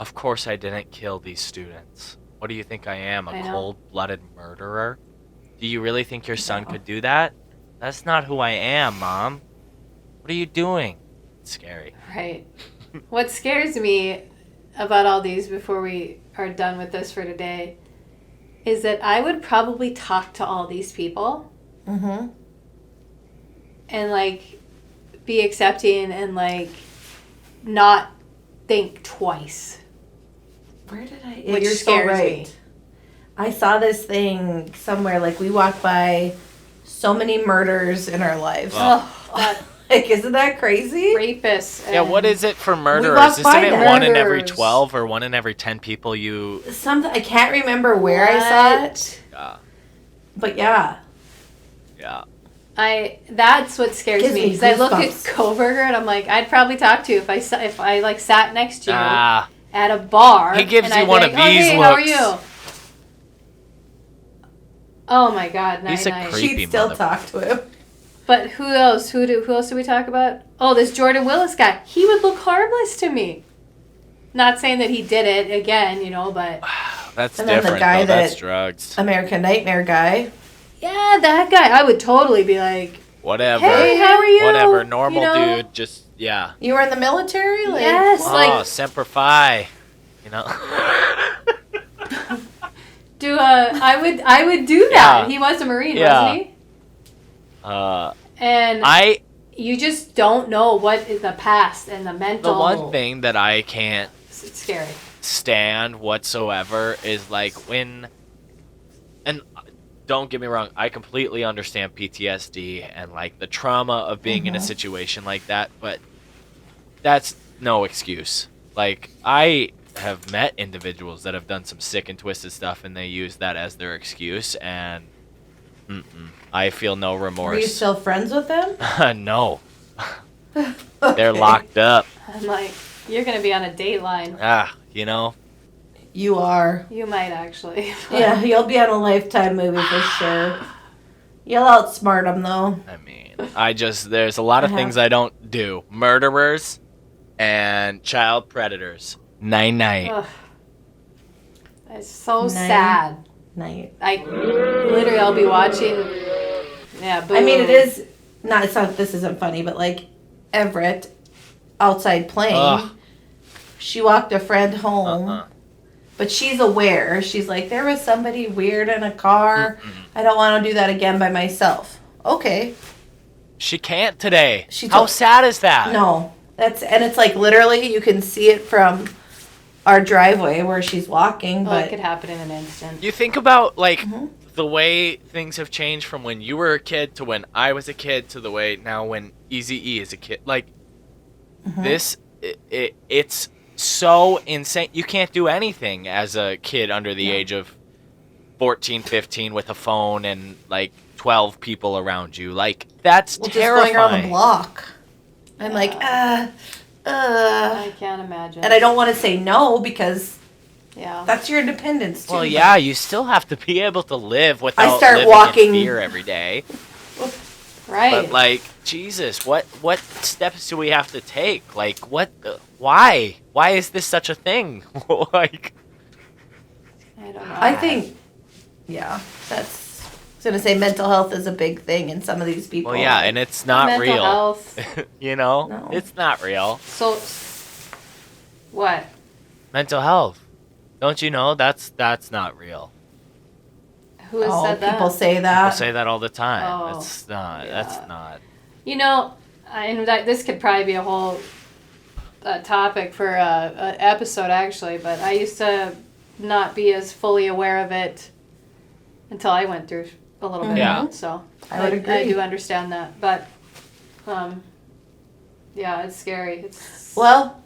"Of course I didn't kill these students. What do you think I am, I a know. cold-blooded murderer? Do you really think your son could do that? That's not who I am, Mom. What are you doing?" It's scary. Right. What scares me about all these before we are done with this for today is that I would probably talk to all these people Mm-hmm. and like be accepting and like not think twice. Where did I... Which you're so scares right. me. I saw this thing somewhere, like we walked by so many murders in our lives. Oh, that Like, isn't that crazy? rapists. Yeah, what is it for murderers? walk Isn't by it them. 1 in every Murderers. 12 or 1 in every 10 people you... Something, I can't remember where I saw it, Yeah. but yeah. Yeah. That's what scares Gives me. me 'Cause I look at goosebumps. Kohberger and I'm like, I'd probably talk to you if I like sat next to you Ah. at a bar. He gives and you I'd be one like, of "Oh, these hey, how are looks." you? Oh my God, He's a night. creepy She'd still mother- talk to him. But who else? Who else do we talk about? Oh, this Jordan Willis guy. He would look harmless to me. Not saying that he did it again, but That's And then the different, guy though. That's that- drugs. American Nightmare guy. yeah, that guy. I would totally be like, Whatever. hey, how are you? Whatever. Normal You know? dude. Just, yeah. You were in the military? Like, Yes, Oh, like Semper Fi. You know? I would do that. Yeah. He was a Marine, Yeah. wasn't he? And you just don't know what is the past and the mental. The one thing that I can't It's scary. stand whatsoever is like when, and don't get me wrong, I completely understand PTSD and like the trauma of being in a situation like that, but that's no excuse. Like, I have met individuals that have done some sick and twisted stuff and they use that as their excuse, and I feel no remorse. Are you still friends with them? No. They're locked up. I'm like, you're gonna be on a Dateline. You know? You are. You might actually. Yeah, you'll be on a Lifetime movie for sure. You'll outsmart them, though. I mean, there's a lot of things I don't do. Murderers and child predators. Night. Ugh. It's so Night. sad. Night. Literally, I'll be watching. Yeah, boom. I mean, it's not, this isn't funny, but like Everett outside playing, Ugh. she walked a friend home, Uh-uh. but she's aware. She's like, there was somebody weird in a car. I don't want to do that again by myself. Okay. She can't today. She How told- sad is that? No. And it's like literally you can see it from our driveway where she's walking, Oh, but it could happen in an instant. You think about, like, the way things have changed from when you were a kid to when I was a kid to the way now when Eazy-E is a kid. Like, it's so insane. You can't do anything as a kid under the age of 14, 15 with a phone and, like, 12 people around you. Like, that's just terrifying. going around the block. I'm like, I can't imagine. and I don't want to say no because Yeah. that's your independence too. Well, yeah, you still have to be able to live without start living walking- in fear every day. Right. But, like, Jesus, what steps do we have to take? Like, why? Why is this such a thing? Like, I don't know. I think, yeah, that's was gonna say mental health is a big thing in some of these people. Well, yeah, and it's not Mental real. health. You know, No. it's not real. So, what? Mental health. Don't you know that's not real? Who has said that? People say People that. say that all the time. Oh, It's not. yeah. That's not. You know, and this could probably be a whole topic for an episode, actually, but I used to not be as fully aware of it until I went through a little bit Yeah. of it. So I would agree. I do understand that. But, yeah, it's scary. It's Well,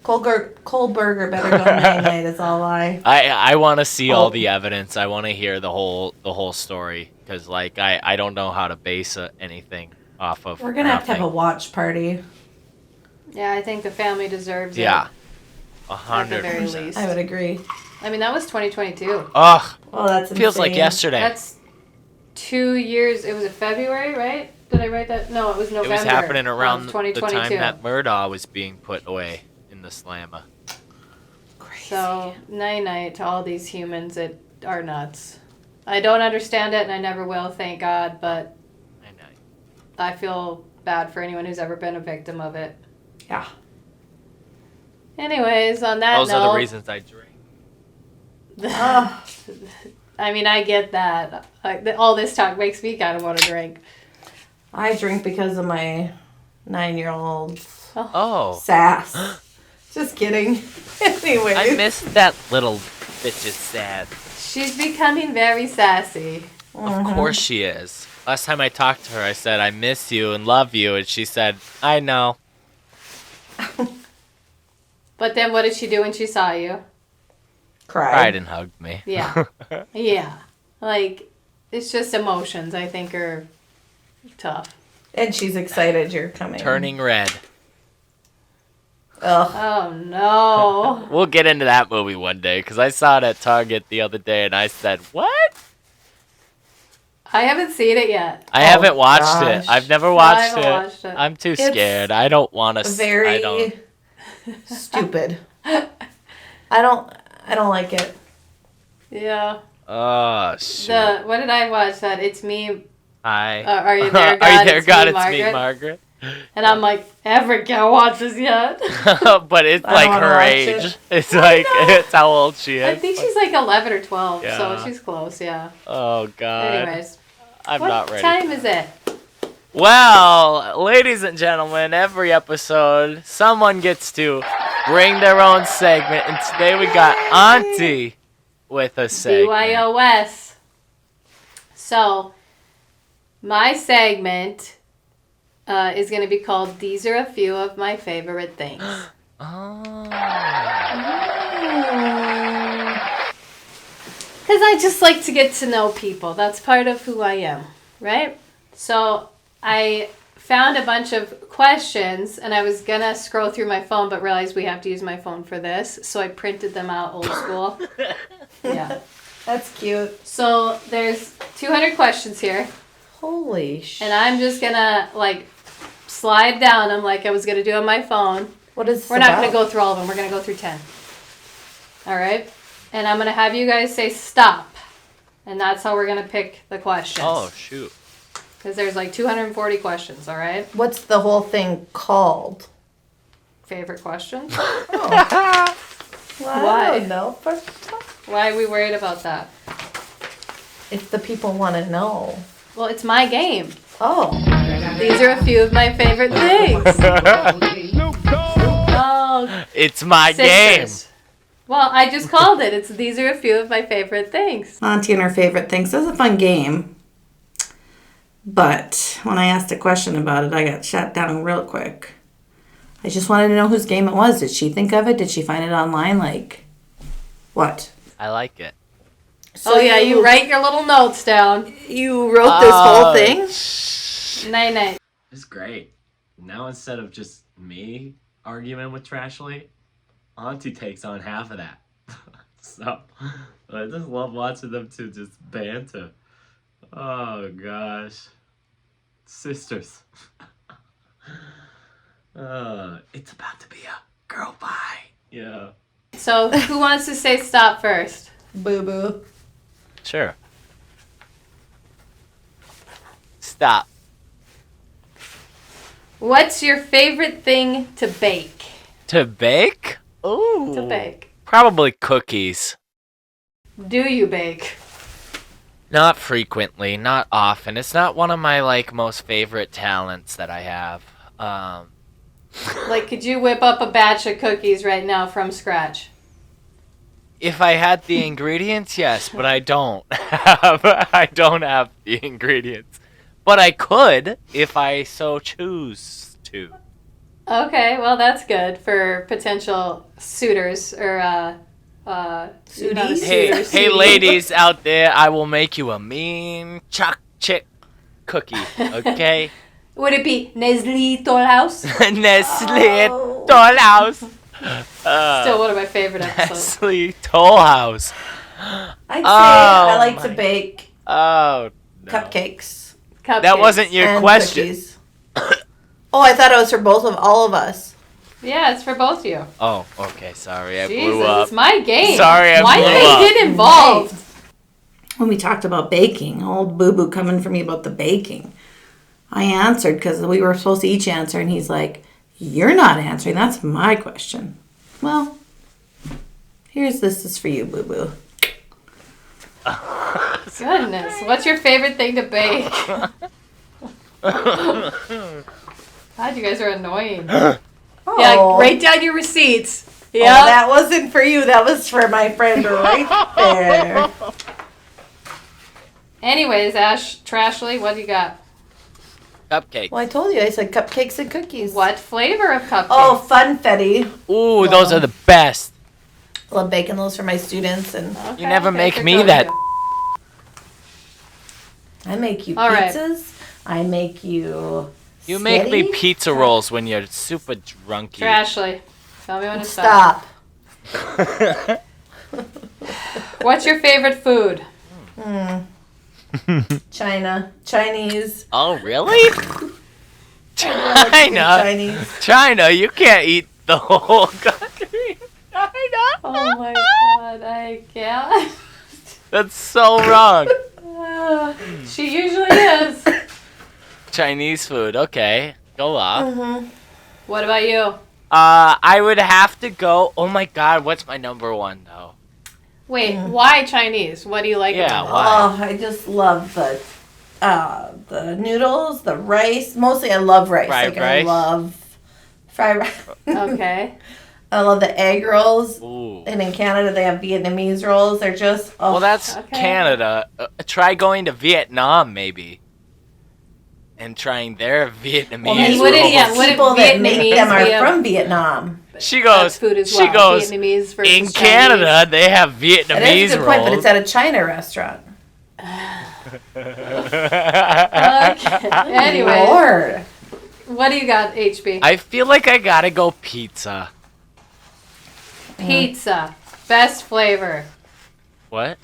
Kohberger better go night-night is all I want to see Oh. all the evidence. I want to hear the whole story because like I don't know how to base anything off of. We're gonna have to have a nothing. watch party. Yeah, I think the family deserves Yeah, it. At the very 100%. least. I would agree. I mean, that was 2022. Ugh, Well, that's feels like insane. yesterday. That's 2 years. It was in February, right? Did I write that? No, it was It November. was happening of around the 2022. time that Murdaugh was being put away in the slammer. Crazy. So, night-night to all these humans that are nuts. I don't understand it, and I never will, thank God, but I feel bad for anyone who's ever been a victim of it. Yeah. Anyways, on that Those note... are the reasons I drink. I mean, I get that. All this talk makes me kind of want to drink. I drink because of my 9-year-old Oh, sass. Just kidding. Anyways. I missed that little bitch's sad. She's becoming very sassy. Of course she is. Last time I talked to her, I said, I miss you and love you. And she said, I know. But then what did she do when she saw you? Cried and hugged me. Yeah. Yeah. Like, it's just emotions, I think, are tough. And she's excited you're coming. Turning red. Ugh. Oh, no. We'll get into that movie one day because I saw it at Target the other day and I said, what? I haven't seen it yet. I haven't watched gosh. it. I've never I watched haven't it. watched it. I'm too It's scared. I don't want to. Very I don't. stupid. I don't like it. Yeah. Oh, shit. What did I watch? That It's Me. Hi. Are You There, God? Are you there, It's God? Me, It's me, Margaret. Margaret. And I'm like, ever can't watch this yet. But it's I like wanna her watch age. it. It's like, it's how old she is. I think she's like 11 or 12, Yeah. so she's close, yeah. Oh, God. Anyways. I'm what not ready. time is it? Well, ladies and gentlemen, every episode, someone gets to bring their own segment. And today we got Auntie with a segment. BYOS. So, my segment is going to be called These Are a Few of My Favorite Things. Oh. Because I just like to get to know people. That's part of who I am, right? So, I found a bunch of questions, and I was going to scroll through my phone, but realized we have to use my phone for this. So, I printed them out old school. Yeah. That's cute. So, there's 200 questions here. Holy shit. And I'm just gonna like slide down them like I was gonna do on my phone. What is this We're not about? gonna go through all of them. We're gonna go through 10. All right. And I'm gonna have you guys say stop, and that's how we're gonna pick the questions. Oh, shoot. Because there's like 240 questions. All right. What's the whole thing called? Favorite questions? Well, Why? I don't know. Why are we worried about that? If the people want to know. Well, it's my game. Oh. These are a few of my favorite things. Oh, It's my game. sisters. Well, I just called it. These are a few of my favorite things. Auntie and her favorite things. This is a fun game. But when I asked a question about it, I got shut down real quick. I just wanted to know whose game it was. Did she think of it? Did she find it online? Like, what? I like it. Oh, yeah, you write your little notes down. You wrote this whole thing? Night. This is great. Now instead of just me arguing with Trashley, Auntie takes on half of that. So I just love watching them two just banter. Oh gosh. Sisters. It's about to be a girl fight. Yeah. So, who wants to say stop first? Boo boo. Sure. Stop. What's your favorite thing to bake? To bake? Ooh. To bake. Probably cookies. Do you bake? Not frequently, not often. It's not one of my most favorite talents that I have. Like, could you whip up a batch of cookies right now from scratch? If I had the ingredients, yes, but I don't have the ingredients. But I could if I so choose to. Okay, well, that's good for potential suitors or Suities? Hey, ladies out there, I will make you a mean choc-chip cookie, okay? Would it be Nestle Toll House? Nestle Oh. Toll House. Still one of my favorite episodes. Nestle Toll House. I'd say I like my- to bake Oh, no. cupcakes Cupcakes. That wasn't your and question. cookies. Oh, I thought it was for all of us. Yeah, it's for both of you. Oh, okay, sorry, I Jesus, blew up. it's my game. Sorry, I Why blew do they up. get involved? When we talked about baking, old Boo Boo coming for me about the baking, I answered because we were supposed to each answer, and he's like, "You're not answering. That's my question." Well, this is for you, Boo Boo. Goodness, what's your favorite thing to bake? God, you guys are annoying. Yeah, write down your receipts. Yeah. Oh, that wasn't for you. That was for my friend right there. Anyways, Trashley, what do you got? Cupcake. Well, I told you. I said cupcakes and cookies. What flavor of cupcakes? Oh, funfetti. Ooh, those are the best. I love baking those for my students, and Okay, You never make favorite me go-to. that. I make you All right. pizzas. I make you. You make me spaghetti. pizza rolls when you're super drunky. Trashley, tell me when to stop. Stop. What's your favorite food? Chinese. Oh, really? China? Chinese. China, you can't eat the whole country. China? Oh my god, I can't. That's so wrong. She usually is. Chinese food, okay. Go off. What about you? I would have to go. Oh my god, what's my number one though? Wait, why Chinese? What do you like Yeah, about it? why? Oh, I just love the noodles, the rice. Mostly, I love rice. Fried I rice? love fried rice. Okay. I love the egg rolls. Ooh. And in Canada, they have Vietnamese rolls. They're just Well, that's Okay. Canada. Try going to Vietnam, maybe. And trying their Vietnamese Well, maybe wouldn't- rolls. yeah, wouldn't people that make Vietnamese them are be a- from Vietnam. She goes, food as she well. goes, Vietnamese versus in Canada, they have That is Vietnamese a good point, but rolls. it's at a China restaurant. Okay. Anyway, Lord. what do you got, HB? I feel like I gotta go pizza. Pizza. Best flavor. What?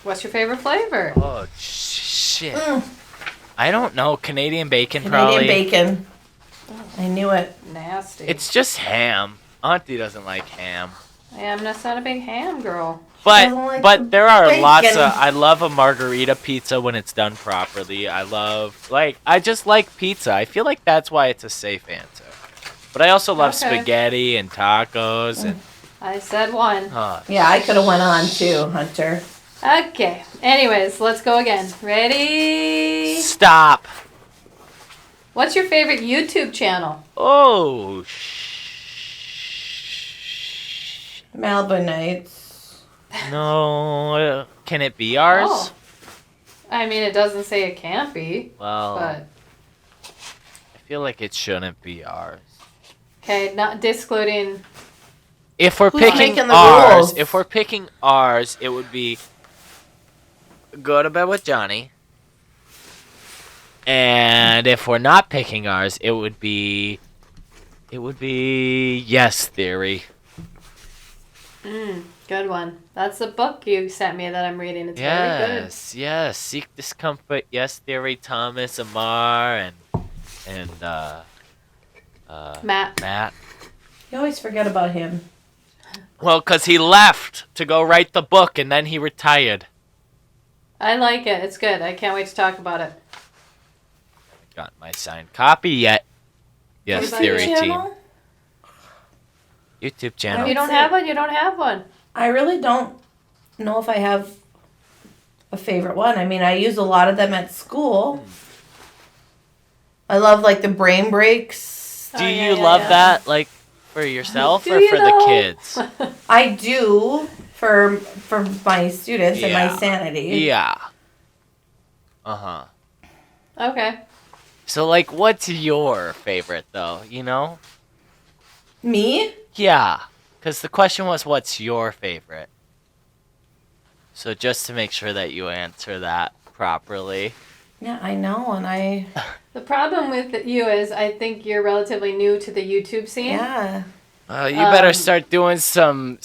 What's your favorite flavor? Oh, shit. I don't know. Canadian bacon, Canadian probably. bacon. I knew it. Nasty. It's just ham. Auntie doesn't like ham. I'm not a big ham girl. doesn't like the But there are lots bacon. of. I love a margarita pizza when it's done properly. I just like pizza. I feel like that's why it's a safe answer. But I also love Okay. spaghetti and tacos and. I said one. Yeah, I could have went on too, Hunter. Okay. Anyways, let's go again. Ready? Stop. What's your favorite YouTube channel? Oh. Malibu Nights. No. Can it be ours? Oh. I mean, it doesn't say it can't be, Well, but I feel like it shouldn't be ours. okay, not discluding. If we're Who's picking making the ours, rules? it would be Go to Bed with Johnny. And if we're not picking ours, it would be Yes Theory. Good one. That's the book you sent me that I'm reading. It's very good. Yes. Seek Discomfort, Yes Theory, Thomas Amar and Matt. You always forget about him. Well, 'cause he left to go write the book and then he retired. I like it. It's good. I can't wait to talk about it. gotten my signed copy yet. Yes, What Theory Team. channel? YouTube If channel. you don't have one, you don't have one. I really don't know if I have a favorite one. I mean, I use a lot of them at school. I love like the brain breaks. Do Oh, yeah, you yeah, love yeah. that, like, for yourself Do or you for know? the kids? I do for my students and my Yeah. sanity. Yeah. Uh-huh. Okay. So, like, what's your favorite, though, you know? Me? Yeah. Because the question was, what's your favorite? So just to make sure that you answer that properly. Yeah, I know, and I The problem with you is I think you're relatively new to the YouTube scene. yeah. You better Um, start doing some...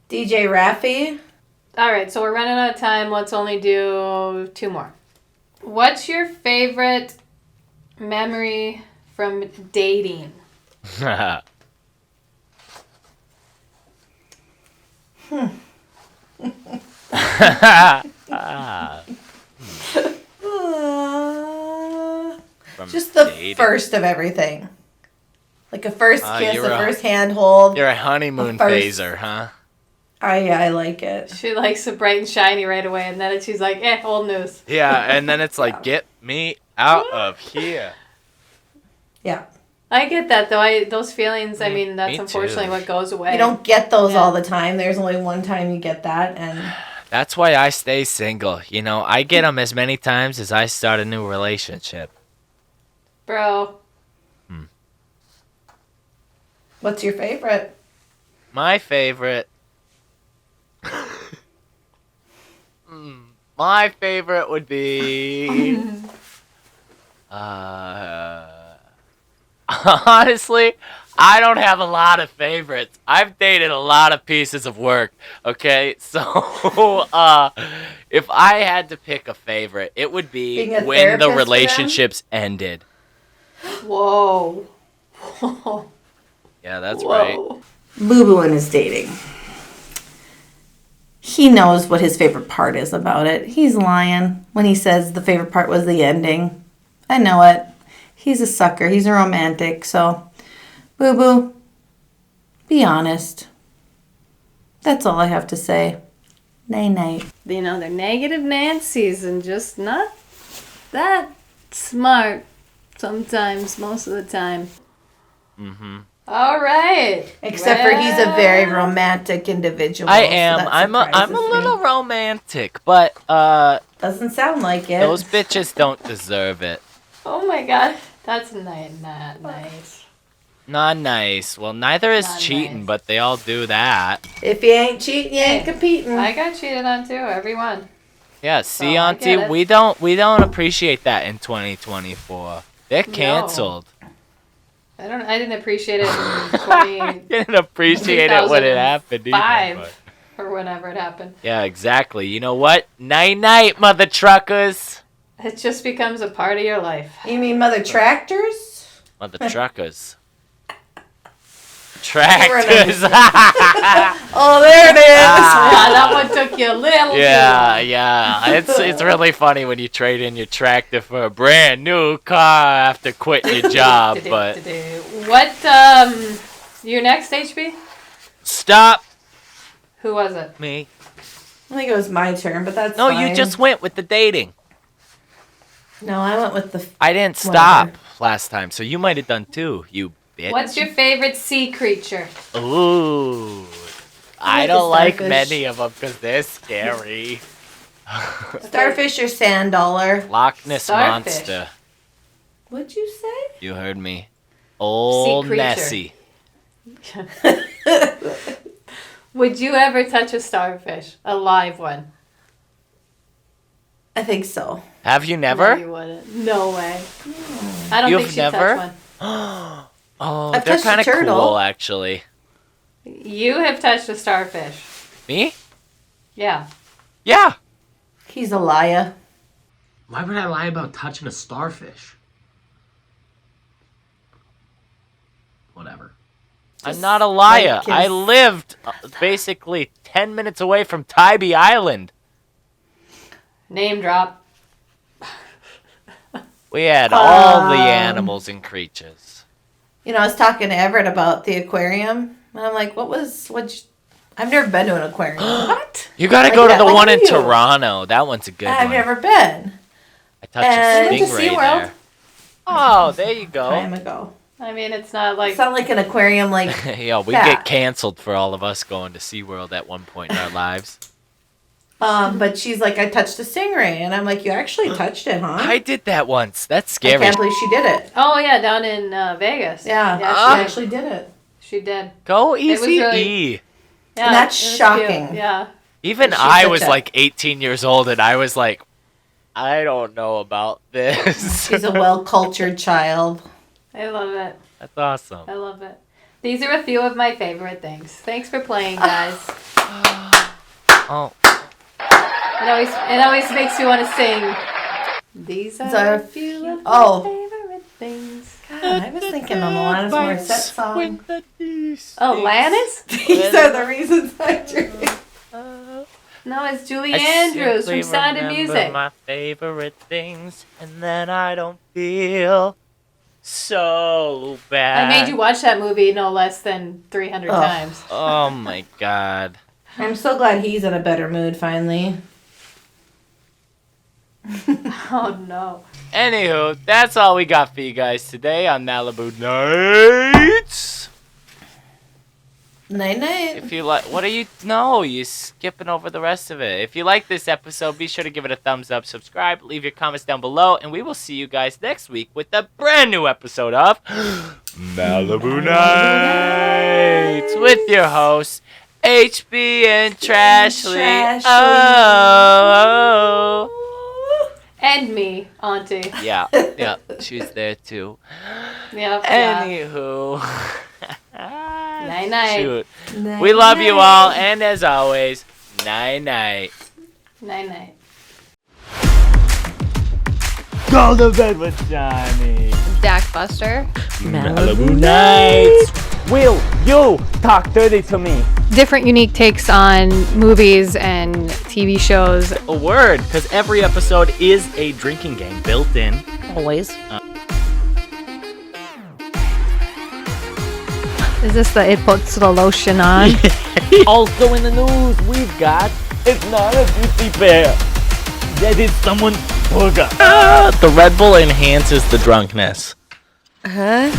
DJ Raffy. All right, so we're running out of time. Let's only do 2 more. What's your favorite memory from dating? From Just the dating. first of everything. Like a first kiss, you're a a- first handhold. You're a honeymoon A first- phaser, huh? I like it. She likes it bright and shiny right away, and then she's like, old news. Yeah, and then it's like, get me out of here. Yeah. I get that, though. Those feelings, I mean, that's me unfortunately too. what goes away. You don't get those Yeah. all the time. There's only one time you get that, and That's why I stay single. You know, I get them as many times as I start a new relationship. Bro. what's your favorite? My favorite... My favorite would be... Honestly, I don't have a lot of favorites. I've dated a lot of pieces of work, okay? So, if I had to pick a favorite, it would be Being a when therapist the for them? relationships ended. Whoa. Whoa. Yeah, that's right. Boo Boo and his dating. He knows what his favorite part is about it. He's lying when he says the favorite part was the ending. I know it. He's a sucker. He's a romantic. So, Boo Boo, be honest. That's all I have to say. Night night. You know, they're negative Nancy's and just not that smart sometimes, most of the time. Mm-hmm. All right. Except for he's a very Well, romantic individual. I so am. that I'm a surprises little me. romantic, but Doesn't sound like it. those bitches don't deserve it. Oh my god. That's not nice. Not nice. Well, neither is Not cheating, nice. but they all do that. If you ain't cheating, you ain't Hey, competing. I got cheated on too, everyone. Yeah, see, Oh, I Auntie, get it. we don't appreciate that in 2024. They're canceled. I didn't appreciate it in 20 Didn't appreciate it when it happened either. 5 but- or whenever it happened. Yeah, exactly. You know what? Night night, mother truckers. It just becomes a part of your life. You mean Mother Tractors? Mother truckers. Tractors. Oh, there it is. Yeah, that one took you a little Yeah, yeah. It's really funny when you trade in your tractor for a brand new car after quitting your job, but What, your next HB? stop Who was it? me. I think it was my turn, but that's No, fine. you just went with the dating. No, I went with the... I didn't stop last time, so you might have done too, you bitch. What's your favorite sea creature? Ooh. I like the don't like starfish. many of them because they're scary. Starfish or sand dollar? Loch Ness Starfish. Monster. What'd you say? You heard me. Old creature. Nessie. Would you ever touch a starfish? A live one? I think so. Have you No, never? you wouldn't. No way. I don't You've think she'd never? touch one. Oh, I've they're touched a kind of turtle. cool, actually. You have touched a starfish. Me? Yeah. Yeah. He's a liar. Why would I lie about touching a starfish? Whatever. I'm not a liar. like I his- lived basically 10 minutes away from Tybee Island. Name drop. We had all the animals and creatures. You know, I was talking to Everett about the aquarium, and I'm like, I've never been to an aquarium. What? You gotta go to the one in Toronto. That one's a good one. I've never been. I touched a went to stingray SeaWorld. there. Oh, there you go. Time ago. I mean, it's not like an aquarium like Yeah, we get canceled for all of us going to SeaWorld at one point in our lives. But she's like, I touched a stingray, and I'm like, you actually touched it, huh? I did that once. That's I scary. can't believe she did it. Oh yeah, down in Vegas. Yeah, she actually did it. She did. Go was easy. really- Yeah, And that's it was shocking. cute. Yeah. Even She's I such was a- like 18 years old, and I was like, I don't know about this. She's a well-cultured child. I love it. That's awesome. I love it. These are a few of my favorite things. Thanks for playing, guys. Oh, It always makes me want to sing. These are a few of my favorite things. God, I was thinking on the Alanis Morissette song. Oh, Lannis? These are the reasons I drink. No, it's Julie Andrews from Sound of Music. My favorite things, and then I don't feel so bad. I made you watch that movie no less than 300 times. Oh my god. I'm so glad he's in a better mood finally. Oh no. Anywho, that's all we got for you guys today on Malibu Nights. Night night. If you like, what are you? No, you're skipping over the rest of it. If you like this episode, be sure to give it a thumbs up, subscribe, leave your comments down below, and we will see you guys next week with a brand new episode of Malibu Nights with your hosts HB and Trashley. Oh. And me, Auntie. Yeah, she's there too. Yep. Anywho. Night night. Shoot. We love you all, and as always, night night. Night night. Go to bed with Johnny. Dak Buster. Malibu Nights. Will you talk dirty to me? Different unique takes on movies and TV shows. A word, because every episode is a drinking game built in. Always. Is this the it puts the lotion on? Also in the news, we've got it's not a juicy bear. That is someone's burger. The Red Bull enhances the drunkenness. Huh?